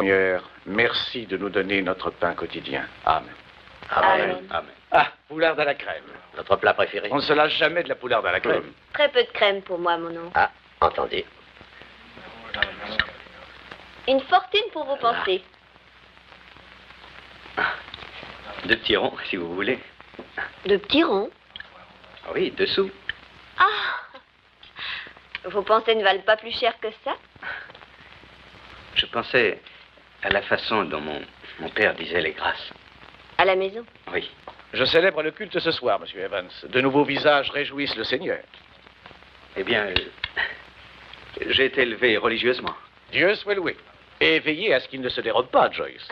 Seigneur, merci de nous donner notre pain quotidien. Amen. Amen. Amen. Ah, poularde à la crème. Notre plat préféré? On ne se lasse jamais de la poularde à la crème. Très peu de crème pour moi, mon oncle. Ah, entendu. Une fortune pour vos pensées. 2 petits ronds, si vous voulez. De petits ronds. Oui, 2 sous. Ah! Vos pensées ne valent pas plus cher que ça? Je pensais à la façon dont mon père disait les grâces. À la maison? Oui. Je célèbre le culte ce soir, Monsieur Evans. De nouveaux visages réjouissent le Seigneur. Eh bien, j'ai été élevé religieusement. Dieu soit loué. Et veillez à ce qu'il ne se dérobe pas, Joyce.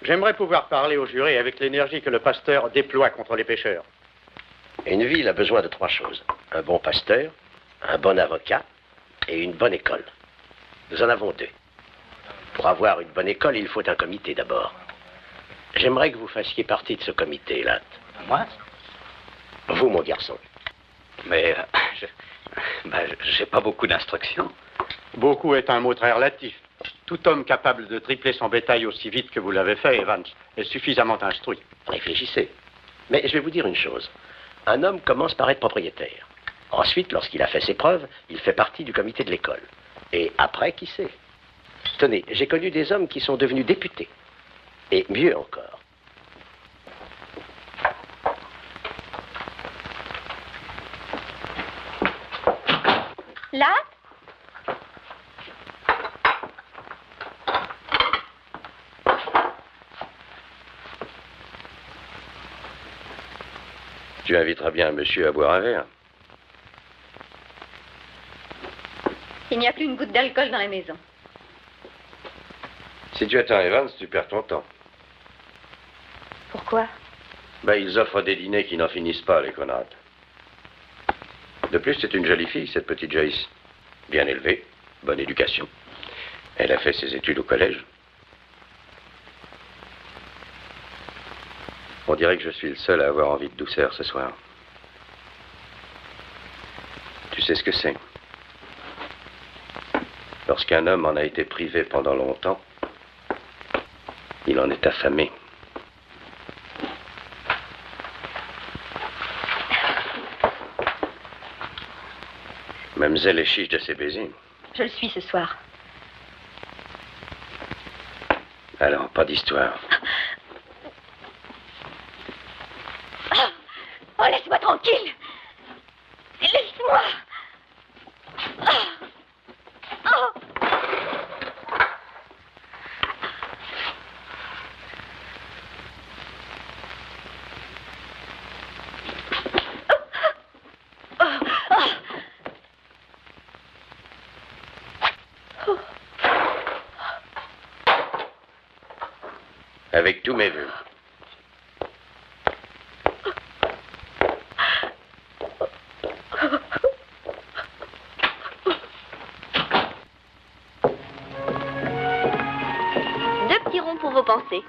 J'aimerais pouvoir parler au juré avec l'énergie que le pasteur déploie contre les pécheurs. Une ville a besoin de 3 choses. Un bon pasteur, un bon avocat et une bonne école. Nous en avons 2. Pour avoir une bonne école, il faut un comité d'abord. J'aimerais que vous fassiez partie de ce comité, Latte. Moi? Vous, mon garçon. Mais j'ai pas beaucoup d'instructions. Beaucoup est un mot très relatif. Tout homme capable de tripler son bétail aussi vite que vous l'avez fait, Evans, est suffisamment instruit. Réfléchissez. Mais je vais vous dire une chose. Un homme commence par être propriétaire. Ensuite, lorsqu'il a fait ses preuves, il fait partie du comité de l'école. Et après, qui sait? Tenez, j'ai connu des hommes qui sont devenus députés. Et mieux encore. Là? Tu inviteras bien un monsieur à boire un verre. Il n'y a plus une goutte d'alcool dans la maison. Si tu attends Evans, tu perds ton temps. Pourquoi? Ben, ils offrent des dîners qui n'en finissent pas, les connards. De plus, c'est une jolie fille, cette petite Joyce. Bien élevée, bonne éducation. Elle a fait ses études au collège. On dirait que je suis le seul à avoir envie de douceur ce soir. Tu sais ce que c'est? Lorsqu'un homme en a été privé pendant longtemps, il en est affamé. Mademoiselle est chiche de ses baisers. Je le suis ce soir. Alors, pas d'histoire. Oh, laisse-moi tranquille. Laisse-moi. Oh. Avec tous mes vœux. Deux petits ronds pour vos pensées.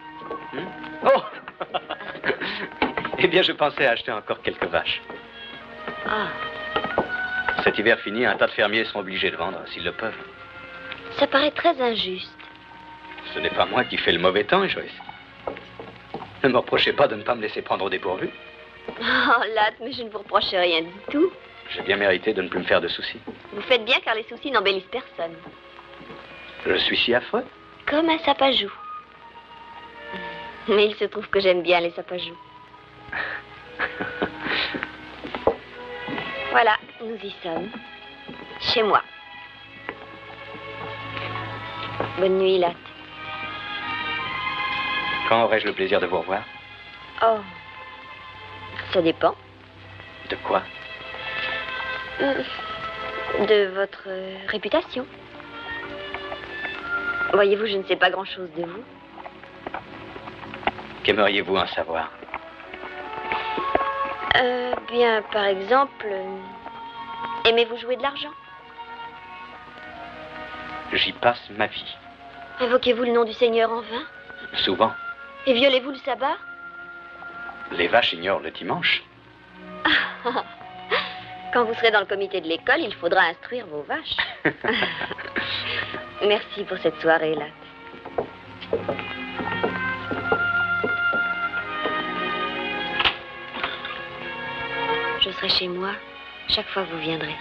Oh. Eh bien, je pensais acheter encore quelques vaches. Ah, Cet hiver fini, un tas de fermiers sont obligés de vendre, s'ils le peuvent. ça paraît très injuste. Ce n'est pas moi qui fais le mauvais temps, Joyce. Ne me reprochez pas de ne pas me laisser prendre au dépourvu. Oh, Latte, mais je ne vous reproche rien du tout. J'ai bien mérité de ne plus me faire de soucis. Vous faites bien car les soucis n'embellissent personne. Je suis si affreux. Comme un sapajou. Mais il se trouve que j'aime bien les sapajous. Voilà, nous y sommes. Chez moi. Bonne nuit, Latte. Quand aurai-je le plaisir de vous revoir? Oh, ça dépend. De quoi? De votre réputation. Voyez-vous, je ne sais pas grand-chose de vous. Qu'aimeriez-vous en savoir? Bien, par exemple, aimez-vous jouer de l'argent? J'y passe ma vie. Invoquez-vous le nom du Seigneur en vain? Souvent. Et violez-vous le sabbat? Les vaches ignorent le dimanche. Quand vous serez dans le comité de l'école, il faudra instruire vos vaches. Merci pour cette soirée, Latte. Je serai chez moi chaque fois que vous viendrez.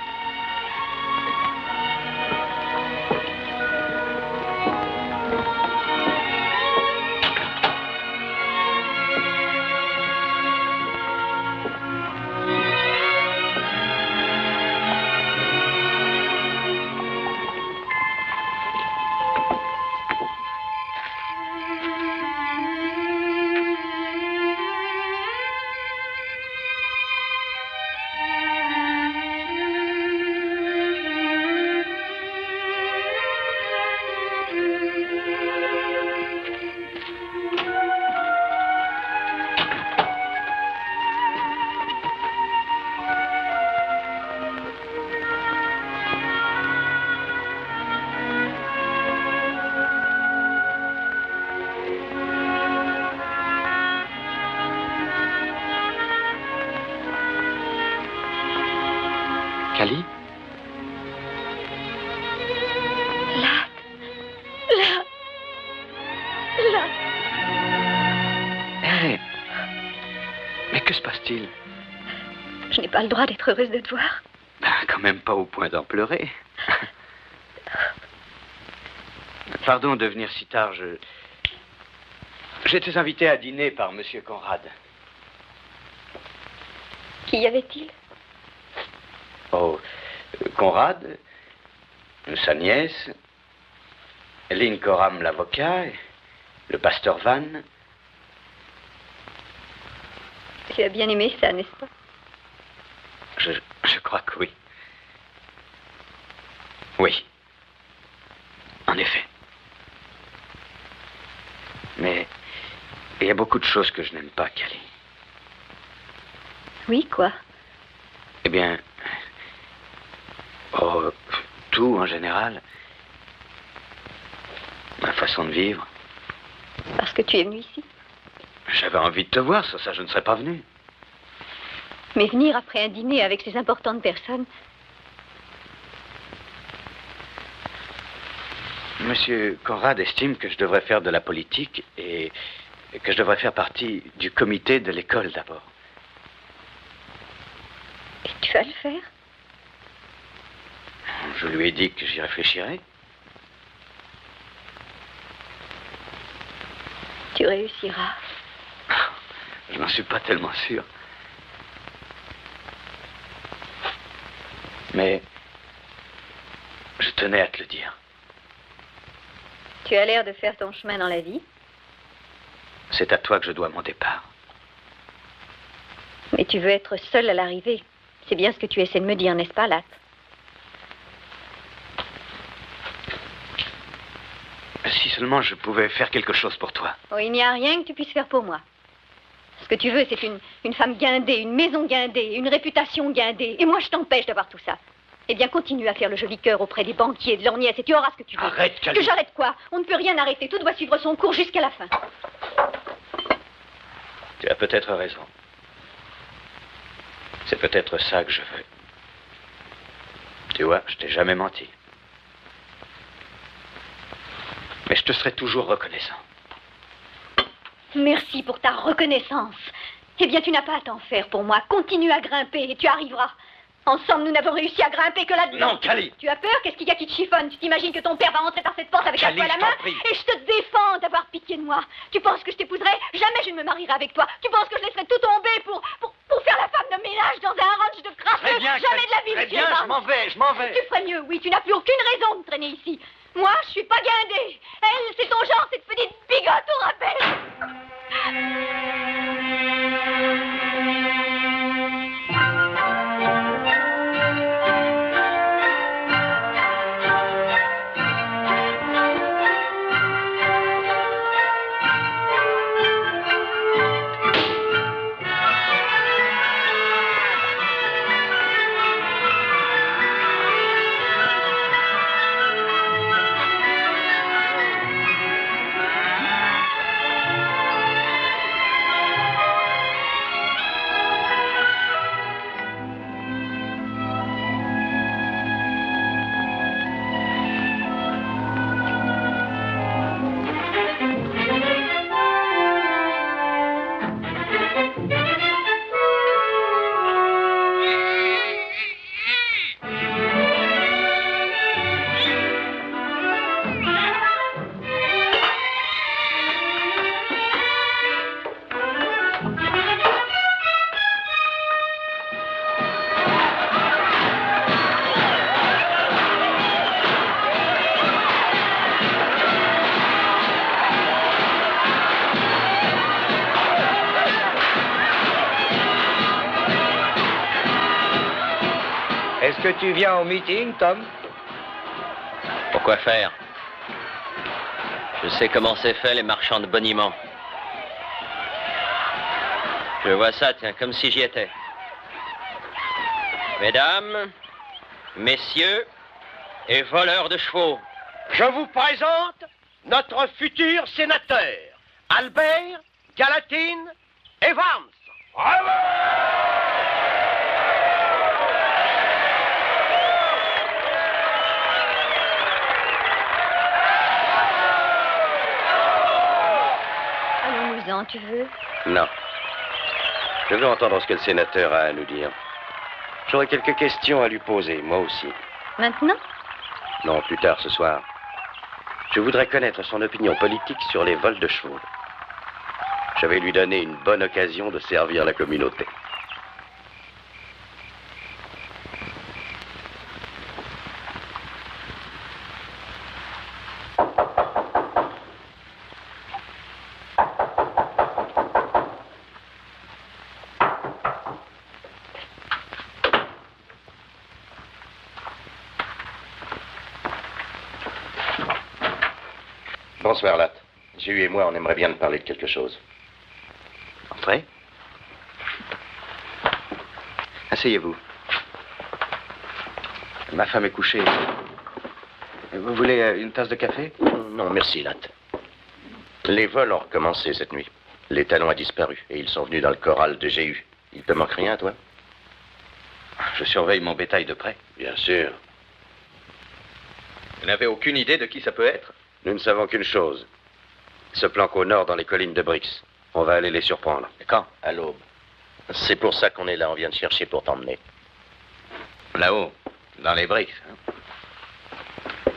Cali? Hé! Mais que se passe-t-il? Je n'ai pas le droit d'être heureuse de te voir. Ben, quand même pas au point d'en pleurer. Pardon de venir si tard, j'étais invité à dîner par Monsieur Conrad. Qu'y avait-il? Oh, Conrad, sa nièce, Lynn Coram l'avocat, le pasteur Van. Tu as bien aimé ça, n'est-ce pas? Je crois que oui. Oui. En effet. Mais il y a beaucoup de choses que je n'aime pas, Cali. Oui, quoi? Eh bien... Oh, tout en général. Ma façon de vivre. Parce que tu es venu ici? J'avais envie de te voir, sans ça je ne serais pas venu. Mais venir après un dîner avec ces importantes personnes... Monsieur Conrad estime que je devrais faire de la politique et que je devrais faire partie du comité de l'école d'abord. Et tu vas le faire? Je lui ai dit que j'y réfléchirais. Tu réussiras. Je n'en suis pas tellement sûr. Mais je tenais à te le dire. Tu as l'air de faire ton chemin dans la vie. C'est à toi que je dois mon départ. Mais tu veux être seule à l'arrivée. C'est bien ce que tu essaies de me dire, n'est-ce pas, Latte? Si seulement je pouvais faire quelque chose pour toi. Oh, il n'y a rien que tu puisses faire pour moi. Ce que tu veux, c'est une femme guindée, une maison guindée, une réputation guindée. Et moi, je t'empêche d'avoir tout ça. Eh bien, continue à faire le joli cœur auprès des banquiers, de leurs nièces, et tu auras ce que tu veux. Arrête, Cali. Que j'arrête quoi? On ne peut rien arrêter. Tout doit suivre son cours jusqu'à la fin. Tu as peut-être raison. C'est peut-être ça que je veux. Tu vois, je t'ai jamais menti. Mais je te serai toujours reconnaissant. Merci pour ta reconnaissance. Eh bien, tu n'as pas à t'en faire pour moi. Continue à grimper et tu arriveras. Ensemble, nous n'avons réussi à grimper que là-dedans. Non, Cali. Tu as peur? Qu'est-ce qu'il y a qui te chiffonne? Tu t'imagines que ton père va entrer par cette porte avec un poing à la main? Et je te défends d'avoir pitié de moi. Tu penses que je t'épouserai? Jamais je ne me marierai avec toi. Tu penses que je laisserai tout tomber pour faire la femme de ménage dans un ranch de crasseux? Jamais de la vie, très bien, je m'en vais. Tu ferais mieux, oui. Tu n'as plus aucune raison de traîner ici. Moi, je suis pas guindée. Elle, c'est ton genre, cette petite bigote au rappel. Est-ce que tu viens au meeting, Tom? Pourquoi faire? Je sais comment c'est fait, les marchands de boniment. Je vois ça, tiens, comme si j'y étais. Mesdames, messieurs et voleurs de chevaux, Je vous présente notre futur sénateur, Albert Gallatin Evans. Bravo! Allons-nous-en, tu veux? Non. Je veux entendre ce que le sénateur a à nous dire. J'aurai quelques questions à lui poser, moi aussi. Maintenant? Non, plus tard ce soir. Je voudrais connaître son opinion politique sur les vols de chevaux. Je vais lui donner une bonne occasion de servir la communauté. Bonsoir, Latte. Jules et moi, on aimerait bien te parler de quelque chose. Entrez. Asseyez-vous. Ma femme est couchée. Vous voulez une tasse de café? Non, merci, Latte. Les vols ont recommencé cette nuit. L'étalon a disparu et ils sont venus dans le corral de Jéhu. Il te manque rien, toi? Je surveille mon bétail de près. Bien sûr. Vous n'avez aucune idée de qui ça peut être? Nous ne savons qu'une chose. Ils se planquent au nord dans les collines de Brix. On va aller les surprendre. Et quand? À l'aube. C'est pour ça qu'on est là. On vient de chercher pour t'emmener. Là-haut, dans les Brix. Hein?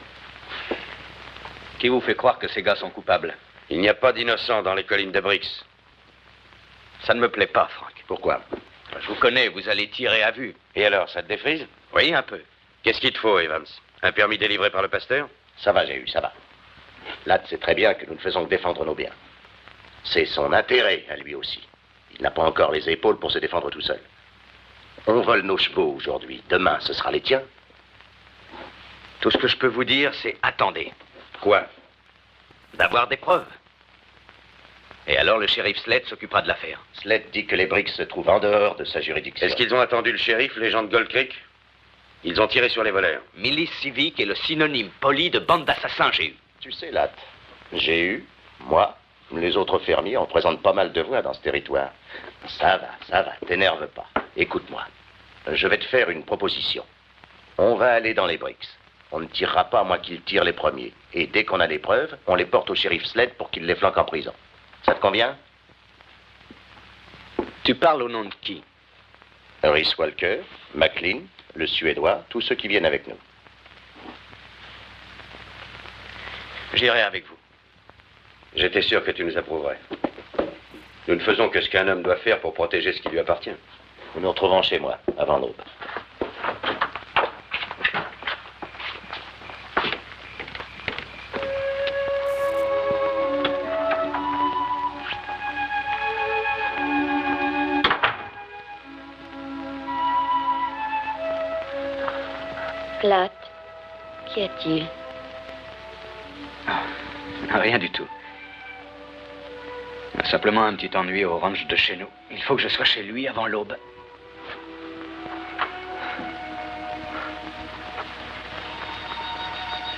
Qui vous fait croire que ces gars sont coupables? Il n'y a pas d'innocents dans les collines de Brix. Ça ne me plaît pas, Franck. Pourquoi? Je vous connais, vous allez tirer à vue. Et alors, ça te défrise? Oui, un peu. Qu'est-ce qu'il te faut, Evans? Un permis délivré par le pasteur? Ça va, Jéhu, ça va. Là, tu sais très bien que nous ne faisons que défendre nos biens. C'est son intérêt à lui aussi. Il n'a pas encore les épaules pour se défendre tout seul. On vole nos chevaux aujourd'hui. Demain, ce sera les tiens. Tout ce que je peux vous dire, c'est attendez. Quoi? D'avoir des preuves. Et alors le shérif Sled s'occupera de l'affaire. Sled dit que les Brix se trouvent en dehors de sa juridiction. Est-ce qu'ils ont attendu le shérif, les gens de Gold Creek? Ils ont tiré sur les voleurs. Milice civique est le synonyme poli de bande d'assassins, Jéhu. Tu sais, Latte, Jéhu, moi, les autres fermiers, on présente pas mal de voix dans ce territoire. Ça va, t'énerve pas. Écoute-moi, je vais te faire une proposition. On va aller dans les Brix. On ne tirera pas à moins qu'ils tirent les premiers. Et dès qu'on a des preuves, on les porte au shérif Sled pour qu'il les flanque en prison. Ça te convient? Tu parles au nom de qui? Rhys Walker, McLean, le Suédois, tous ceux qui viennent avec nous. J'irai avec vous. J'étais sûr que tu nous approuverais. Nous ne faisons que ce qu'un homme doit faire pour protéger ce qui lui appartient. Nous nous retrouvons chez moi, avant l'aube. Platt, qu'y a-t-il? Rien du tout. Simplement un petit ennui au ranch de chez nous. Il faut que je sois chez lui avant l'aube.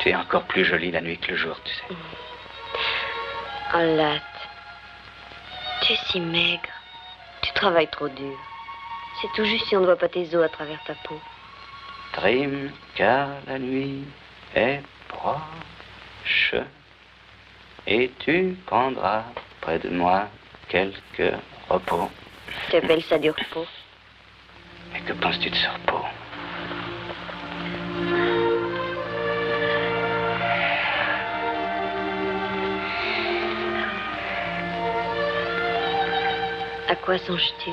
Tu es encore plus jolie la nuit que le jour, tu sais. Oh, Latte, tu es si maigre. Tu travailles trop dur. C'est tout juste si on ne voit pas tes os à travers ta peau. Trime, car la nuit est proche. Et tu prendras près de moi quelques repos. Tu appelles ça du repos? Mais que penses-tu de ce repos? À quoi songes-tu?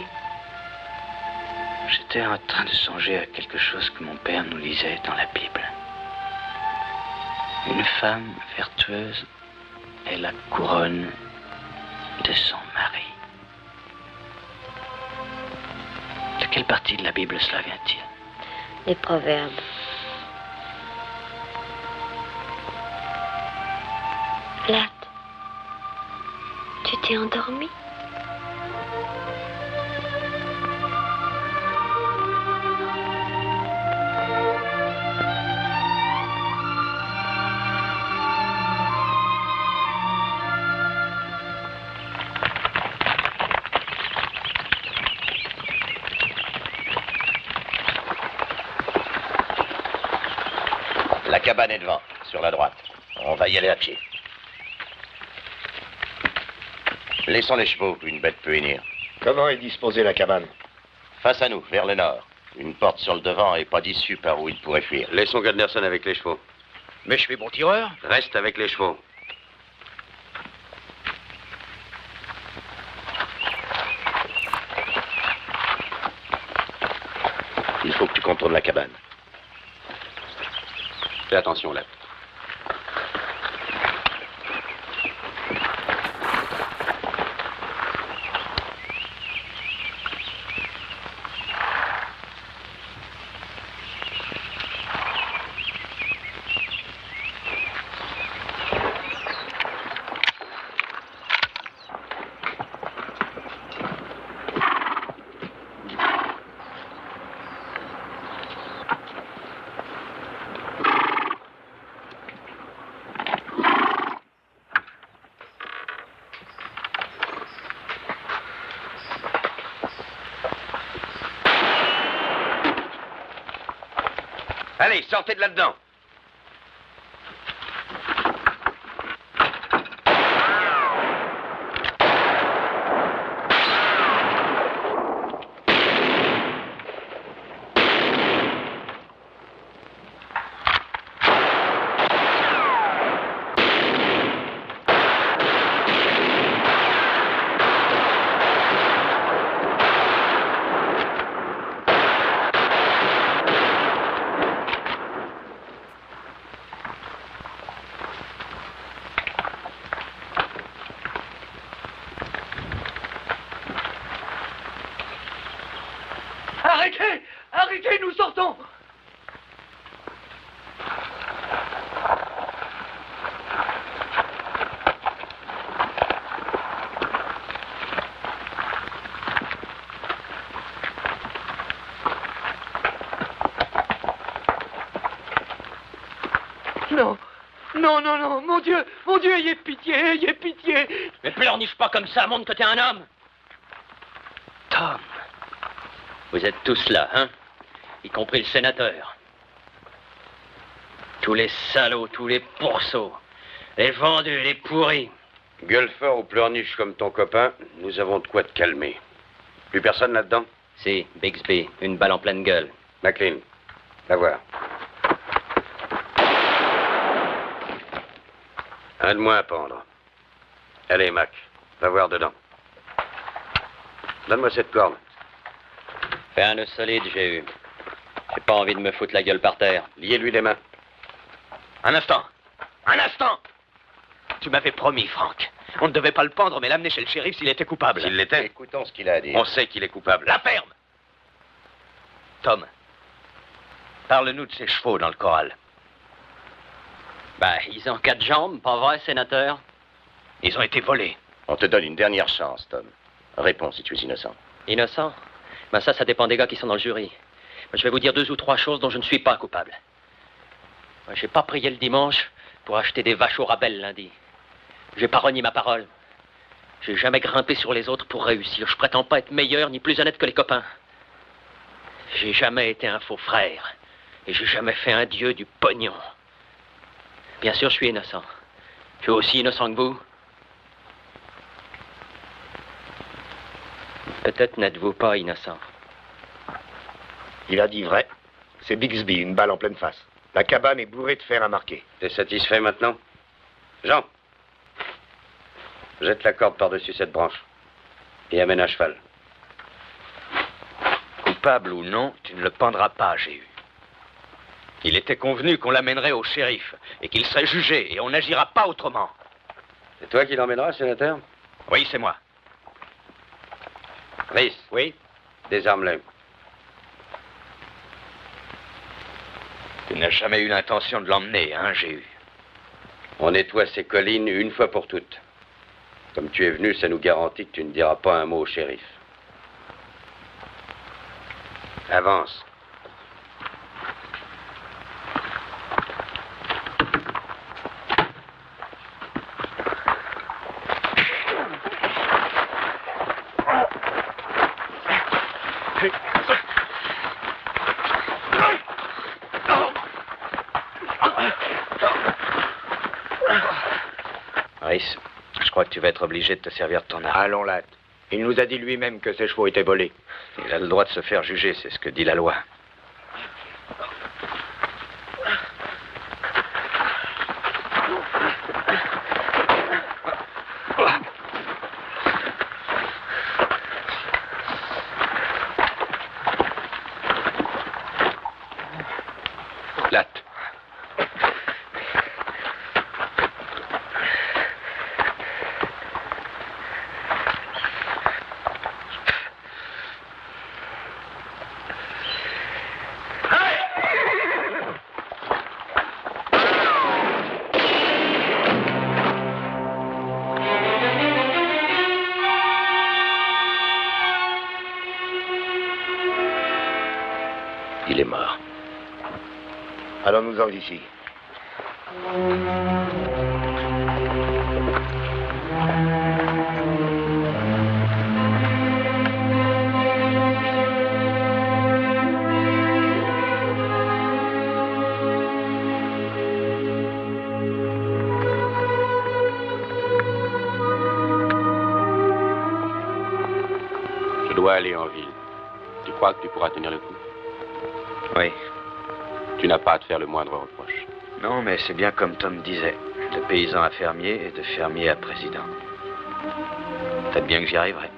J'étais en train de songer à quelque chose que mon père nous lisait dans la Bible. Une femme vertueuse est la couronne de son mari. De quelle partie de la Bible cela vient-il? Les proverbes. Latte, tu t'es endormi? La cabane est devant, sur la droite. On va y aller à pied. Laissons les chevaux, une bête peut venir. Comment est disposée la cabane? Face à nous, vers le nord. Une porte sur le devant et pas d'issue par où il pourrait fuir. Laissons Gunderson avec les chevaux. Mais je suis bon tireur. Reste avec les chevaux. Il faut que tu contournes la cabane. Fais attention là. Allez, sortez de là-dedans. Arrêtez! Arrêtez, nous sortons! Non, non, non, non, mon Dieu, ayez pitié, ayez pitié! Mais pleurniche pas comme ça, montre que t'es un homme! Tom! Vous êtes tous là, hein? Y compris le sénateur. Tous les salauds, tous les pourceaux, les vendus, les pourris. Gueule fort ou pleurniche comme ton copain, nous avons de quoi te calmer. Plus personne là-dedans? Si, Bixby, une balle en pleine gueule. McLean, va voir. Un de moins à pendre. Allez, Mac, va voir dedans. Donne-moi cette corde. Fais un nœud solide, j'ai eu. J'ai pas envie de me foutre la gueule par terre. Liez-lui les mains. Un instant! Un instant! Tu m'avais promis, Frank. On ne devait pas le pendre, mais l'amener chez le shérif s'il était coupable. S'il l'était? Écoutons ce qu'il a à dire. On sait qu'il est coupable. La ferme! Tom, parle-nous de ces chevaux dans le corral. Ben, ils ont 4 jambes, pas vrai, sénateur? Ils ont été volés. On te donne une dernière chance, Tom. Réponds si tu es innocent. Innocent? Ben ça dépend des gars qui sont dans le jury. Je vais vous dire 2 ou 3 choses dont je ne suis pas coupable. J'ai pas prié le dimanche pour acheter des vaches au rabais le lundi. J'ai pas renié ma parole. J'ai jamais grimpé sur les autres pour réussir. Je prétends pas être meilleur ni plus honnête que les copains. J'ai jamais été un faux frère. Et j'ai jamais fait un dieu du pognon. Bien sûr, je suis innocent. Je suis aussi innocent que vous. Peut-être n'êtes-vous pas innocent. Il a dit vrai. C'est Bixby, une balle en pleine face. La cabane est bourrée de fer à marquer. T'es satisfait maintenant? Jean, jette la corde par-dessus cette branche et amène un cheval. Coupable ou non, tu ne le pendras pas, j'ai eu. Il était convenu qu'on l'amènerait au shérif et qu'il serait jugé et on n'agira pas autrement. C'est toi qui l'emmèneras, sénateur? Oui, c'est moi. Rhys. Oui? Désarme-le. Tu n'as jamais eu l'intention de l'emmener, hein, j'ai eu. On nettoie ces collines une fois pour toutes. Comme tu es venu, ça nous garantit que tu ne diras pas un mot au shérif. Avance. Rhys, je crois que tu vas être obligé de te servir de ton arme. Allons, Latt. Il nous a dit lui-même que ses chevaux étaient volés. Il a le droit de se faire juger, c'est ce que dit la loi. Latt. Il est mort. Allons-nous-en d'ici. dois aller en ville. Tu crois que tu pourras tenir le coup? Oui. Tu n'as pas à te faire le moindre reproche. Non, mais c'est bien comme Tom disait. De paysan à fermier et de fermier à président. Peut-être bien que j'y arriverai.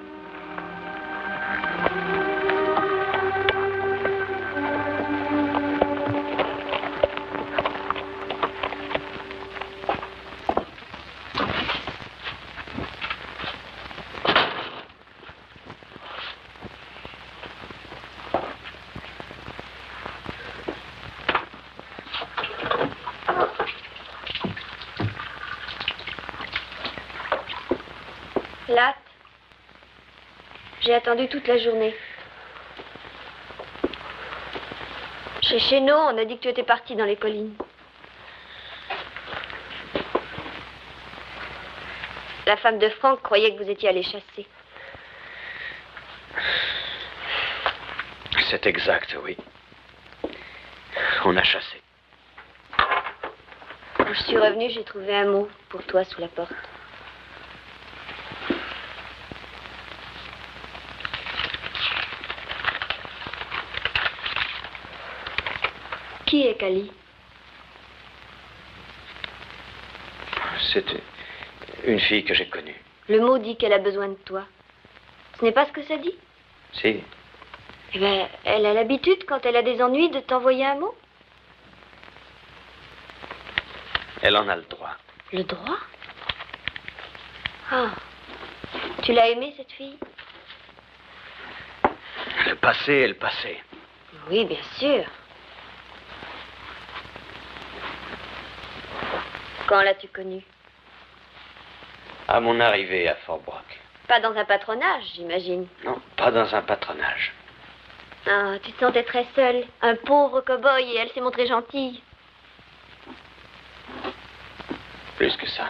Latte, j'ai attendu toute la journée. Chez Chénaud, on a dit que tu étais parti dans les collines. La femme de Franck croyait que vous étiez allé chasser. C'est exact, oui. On a chassé. Quand je suis revenue, j'ai trouvé un mot pour toi sous la porte. Qui est Cali? C'est une fille que j'ai connue. Le mot dit qu'elle a besoin de toi. Ce n'est pas ce que ça dit? Si. Eh bien, elle a l'habitude, quand elle a des ennuis, de t'envoyer un mot. Elle en a le droit. Le droit? Ah. Tu l'as aimée, cette fille? Le passé est le passé. Oui, bien sûr. Quand l'as-tu connue? À mon arrivée à Fort-Brock. Pas dans un patronage, j'imagine. Non, pas dans un patronage. Ah, tu te sentais très seule. Un pauvre cow-boy et elle s'est montrée gentille. Plus que ça.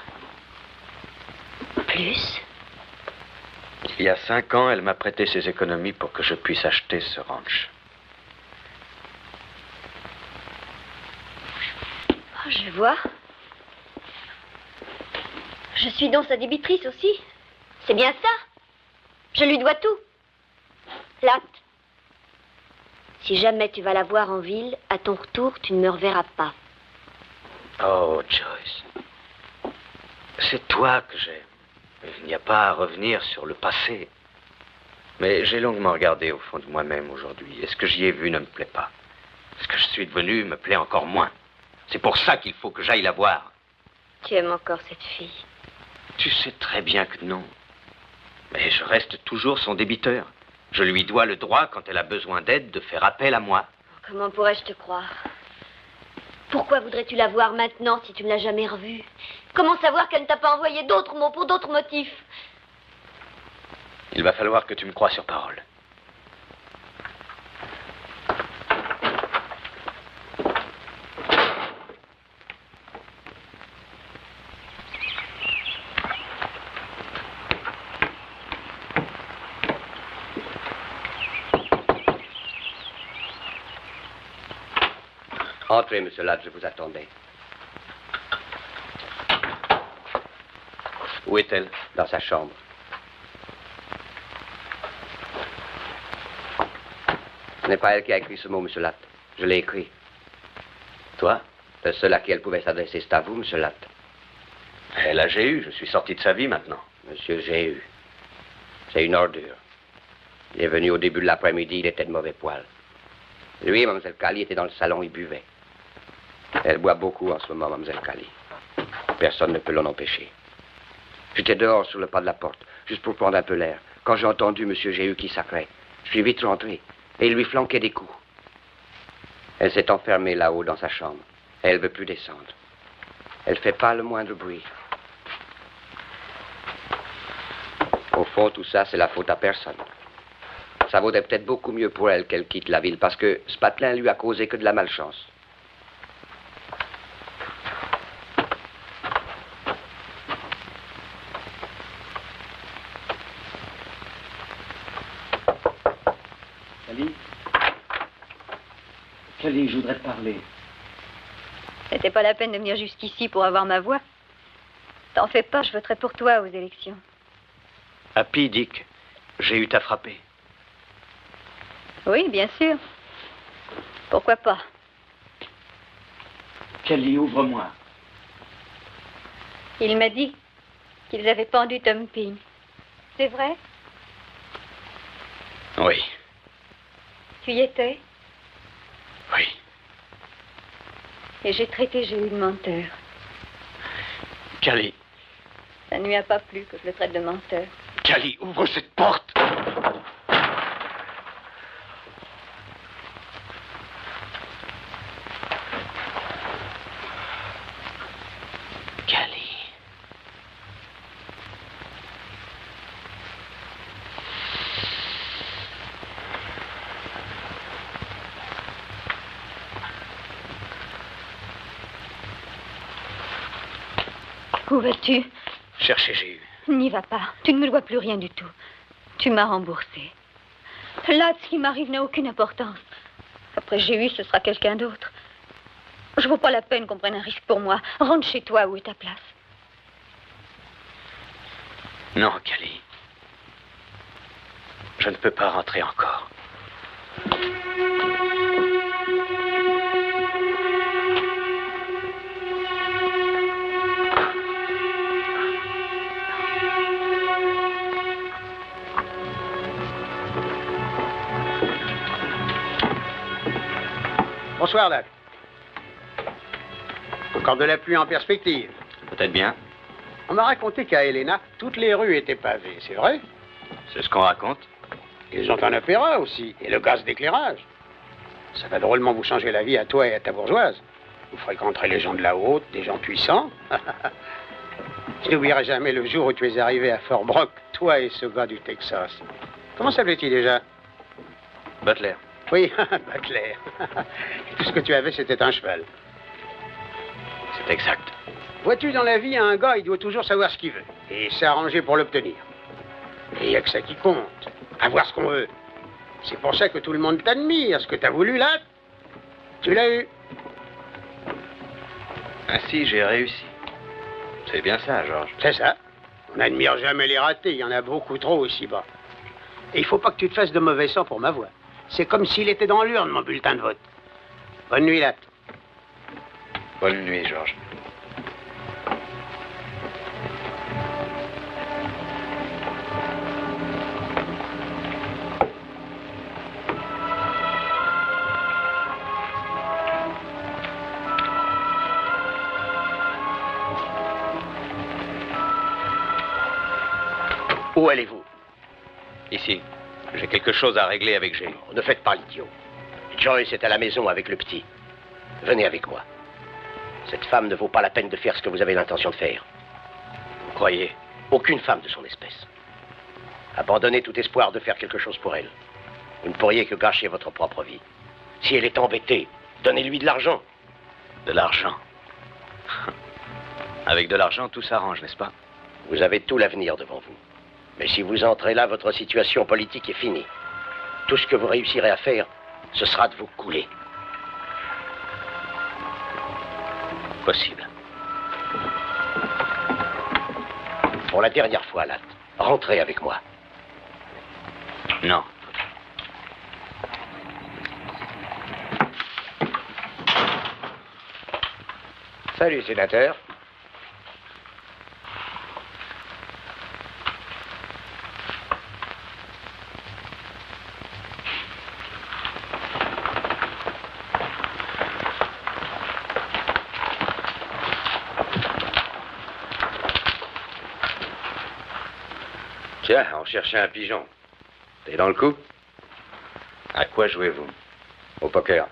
Plus? Il y a 5 ans, elle m'a prêté ses économies pour que je puisse acheter ce ranch. Oh, je vois. Je suis donc sa débitrice aussi. C'est bien ça. Je lui dois tout. Latte. Si jamais tu vas la voir en ville, à ton retour, tu ne me reverras pas. Oh, Joyce. C'est toi que j'aime. Il n'y a pas à revenir sur le passé. Mais j'ai longuement regardé au fond de moi-même aujourd'hui. Et ce que j'y ai vu ne me plaît pas. Ce que je suis devenu me plaît encore moins. C'est pour ça qu'il faut que j'aille la voir. Tu aimes encore cette fille? Tu sais très bien que non. Mais je reste toujours son débiteur. Je lui dois le droit, quand elle a besoin d'aide, de faire appel à moi. Comment pourrais-je te croire? Pourquoi voudrais-tu la voir maintenant si tu ne l'as jamais revue? Comment savoir qu'elle ne t'a pas envoyé d'autres mots pour d'autres motifs? Il va falloir que tu me croies sur parole. Entrez, monsieur Ladd, je vous attendais. Où est-elle? Dans sa chambre. Ce n'est pas elle qui a écrit ce mot, monsieur Ladd. Je l'ai écrit. Toi? Le seul à qui elle pouvait s'adresser, c'est à vous, monsieur Ladd. Elle a G.U. Je suis sorti de sa vie maintenant. Monsieur G.U. C'est une ordure. Il est venu au début de l'après-midi, il était de mauvais poil. Lui et Mlle Cali étaient dans le salon, ils buvaient. Elle boit beaucoup en ce moment, Mlle Cali. Personne ne peut l'en empêcher. J'étais dehors sur le pas de la porte, juste pour prendre un peu l'air, quand j'ai entendu M. G.U. qui sacrait. Je suis vite rentré, et il lui flanquait des coups. Elle s'est enfermée là-haut dans sa chambre. Elle ne veut plus descendre. Elle ne fait pas le moindre bruit. Au fond, tout ça, c'est la faute à personne. Ça vaudrait peut-être beaucoup mieux pour elle qu'elle quitte la ville, parce que ce patelin lui a causé que de la malchance. Cali, je voudrais te parler. C'était pas la peine de venir jusqu'ici pour avoir ma voix. T'en fais pas, je voterai pour toi aux élections. Happy, Dick, G.U. t'a frappé. Oui, bien sûr. Pourquoi pas? Kelly, ouvre-moi. Il m'a dit qu'ils avaient pendu Tom Ping. C'est vrai? Oui. Tu y étais? Oui. Et j'ai traité Jéhu de menteur. Kelly. Ça ne lui a pas plu que je le traite de menteur. Kelly, ouvre cette porte. Kelly. Où vas-tu? Chercher Jéhu. N'y va pas. Tu ne me dois plus rien du tout. Tu m'as remboursé. Là, ce qui m'arrive n'a aucune importance. Après Jéhu, ce sera quelqu'un d'autre. Je ne vaux pas la peine qu'on prenne un risque pour moi. Rentre chez toi, où est ta place? Non, Kelly. Je ne peux pas rentrer encore. Bonsoir, Doc. Encore de la pluie en perspective. Peut-être bien. On m'a raconté qu'à Helena, toutes les rues étaient pavées, c'est vrai? C'est ce qu'on raconte. Ils ont un opéra aussi, et le gaz d'éclairage. Ça va drôlement vous changer la vie à toi et à ta bourgeoise. Vous fréquenterez les gens de la haute, des gens puissants. Je n'oublierai jamais le jour où tu es arrivé à Fort Brock, toi et ce gars du Texas. Comment s'appelait-il déjà? Butler. Oui, Butler. Tout ce que tu avais, c'était un cheval. C'est exact. Vois-tu, dans la vie, un gars, il doit toujours savoir ce qu'il veut. Et s'arranger pour l'obtenir. Et il n'y a que ça qui compte. Avoir ce qu'on veut. C'est pour ça que tout le monde t'admire. Ce que t'as voulu, là, tu l'as eu. Ainsi, j'ai réussi. C'est bien ça, Georges. C'est ça. On n'admire jamais les ratés. Il y en a beaucoup trop ici-bas. Et il faut pas que tu te fasses de mauvais sang pour ma voix. C'est comme s'il était dans l'urne, mon bulletin de vote. Bonne nuit, Latte. Bonne nuit, Georges. Où allez-vous? Ici. J'ai quelque chose à régler avec Jéhu. Ne faites pas l'idiot. Joyce est à la maison avec le petit. Venez avec moi. Cette femme ne vaut pas la peine de faire ce que vous avez l'intention de faire. Vous croyez? Aucune femme de son espèce. Abandonnez tout espoir de faire quelque chose pour elle. Vous ne pourriez que gâcher votre propre vie. Si elle est embêtée, donnez-lui de l'argent. De l'argent? Avec de l'argent, tout s'arrange, n'est-ce pas? Vous avez tout l'avenir devant vous. Mais si vous entrez là, votre situation politique est finie. Tout ce que vous réussirez à faire, ce sera de vous couler. Possible. Pour la dernière fois, Latte, rentrez avec moi. Non. Salut, sénateur. Tiens, on cherchait un pigeon. T'es dans le coup? À quoi jouez-vous? Au poker.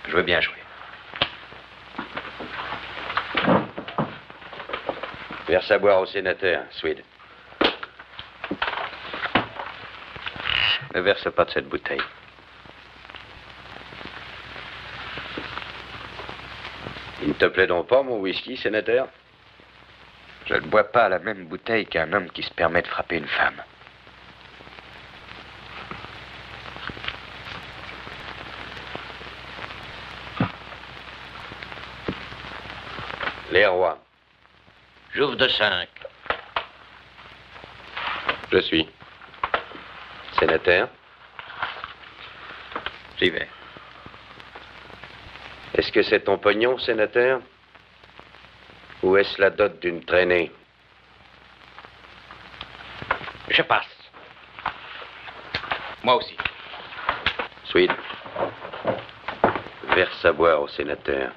Je veux bien jouer. Verse à boire au sénateur, Swede. Ne verse pas de cette bouteille. Il ne te plaît donc pas, mon whisky, sénateur? Je ne bois pas à la même bouteille qu'un homme qui se permet de frapper une femme. Les rois. J'ouvre de 5. Je suis. Sénateur. J'y vais. Est-ce que c'est ton pognon, sénateur? Ou est-ce la dot d'une traînée? Je passe. Moi aussi. Swede, verse à boire au sénateur.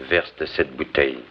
Verse de cette bouteille.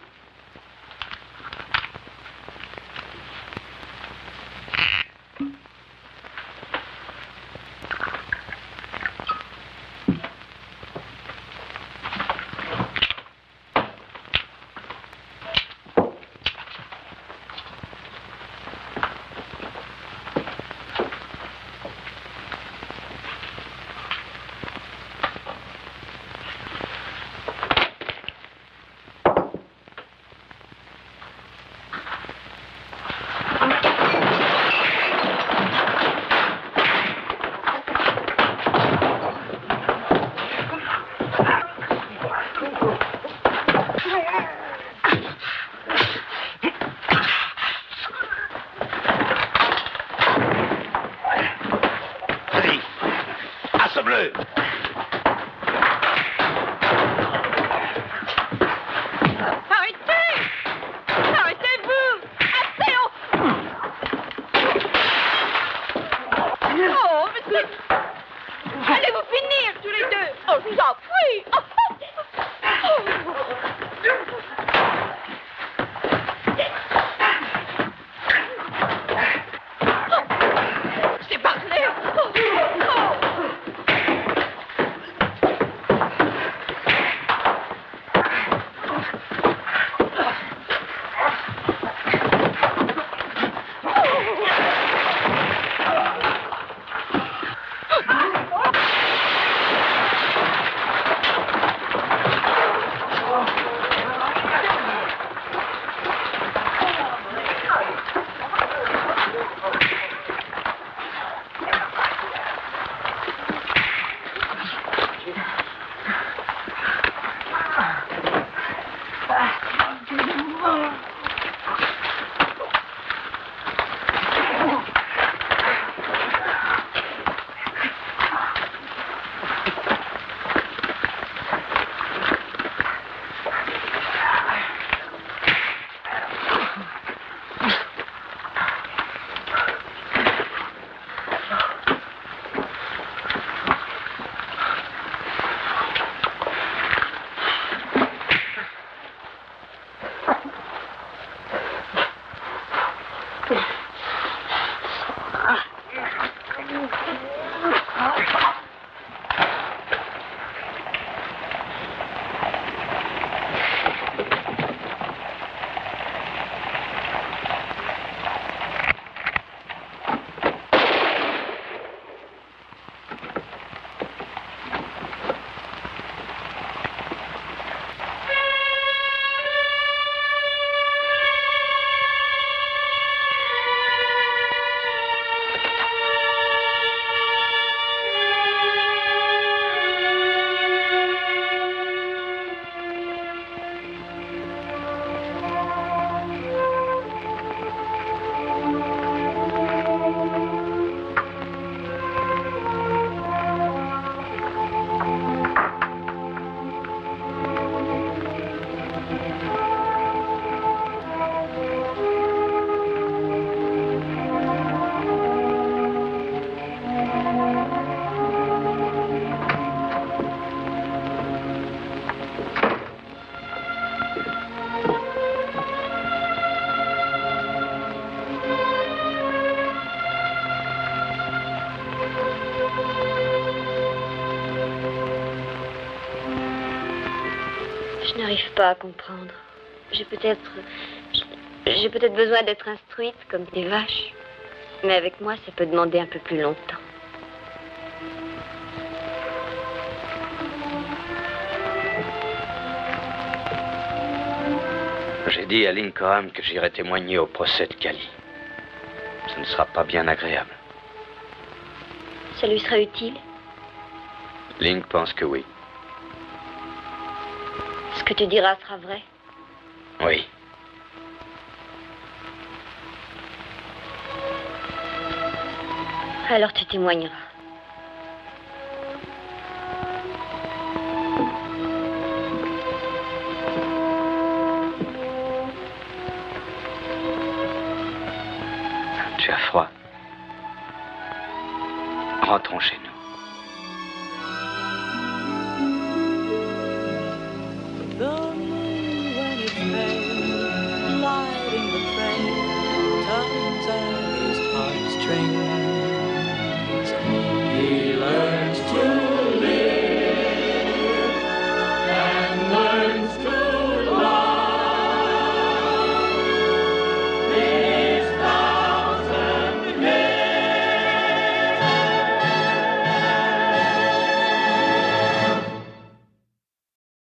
Je n'arrive pas à comprendre. J'ai peut-être besoin d'être instruite comme des vaches. Mais avec moi, ça peut demander un peu plus longtemps. J'ai dit à Lincoln que j'irai témoigner au procès de Cali. Ce ne sera pas bien agréable. Ça lui sera utile? Link pense que oui. Ce que tu diras sera vrai? Oui. Alors tu témoigneras. Rentrons chez nous.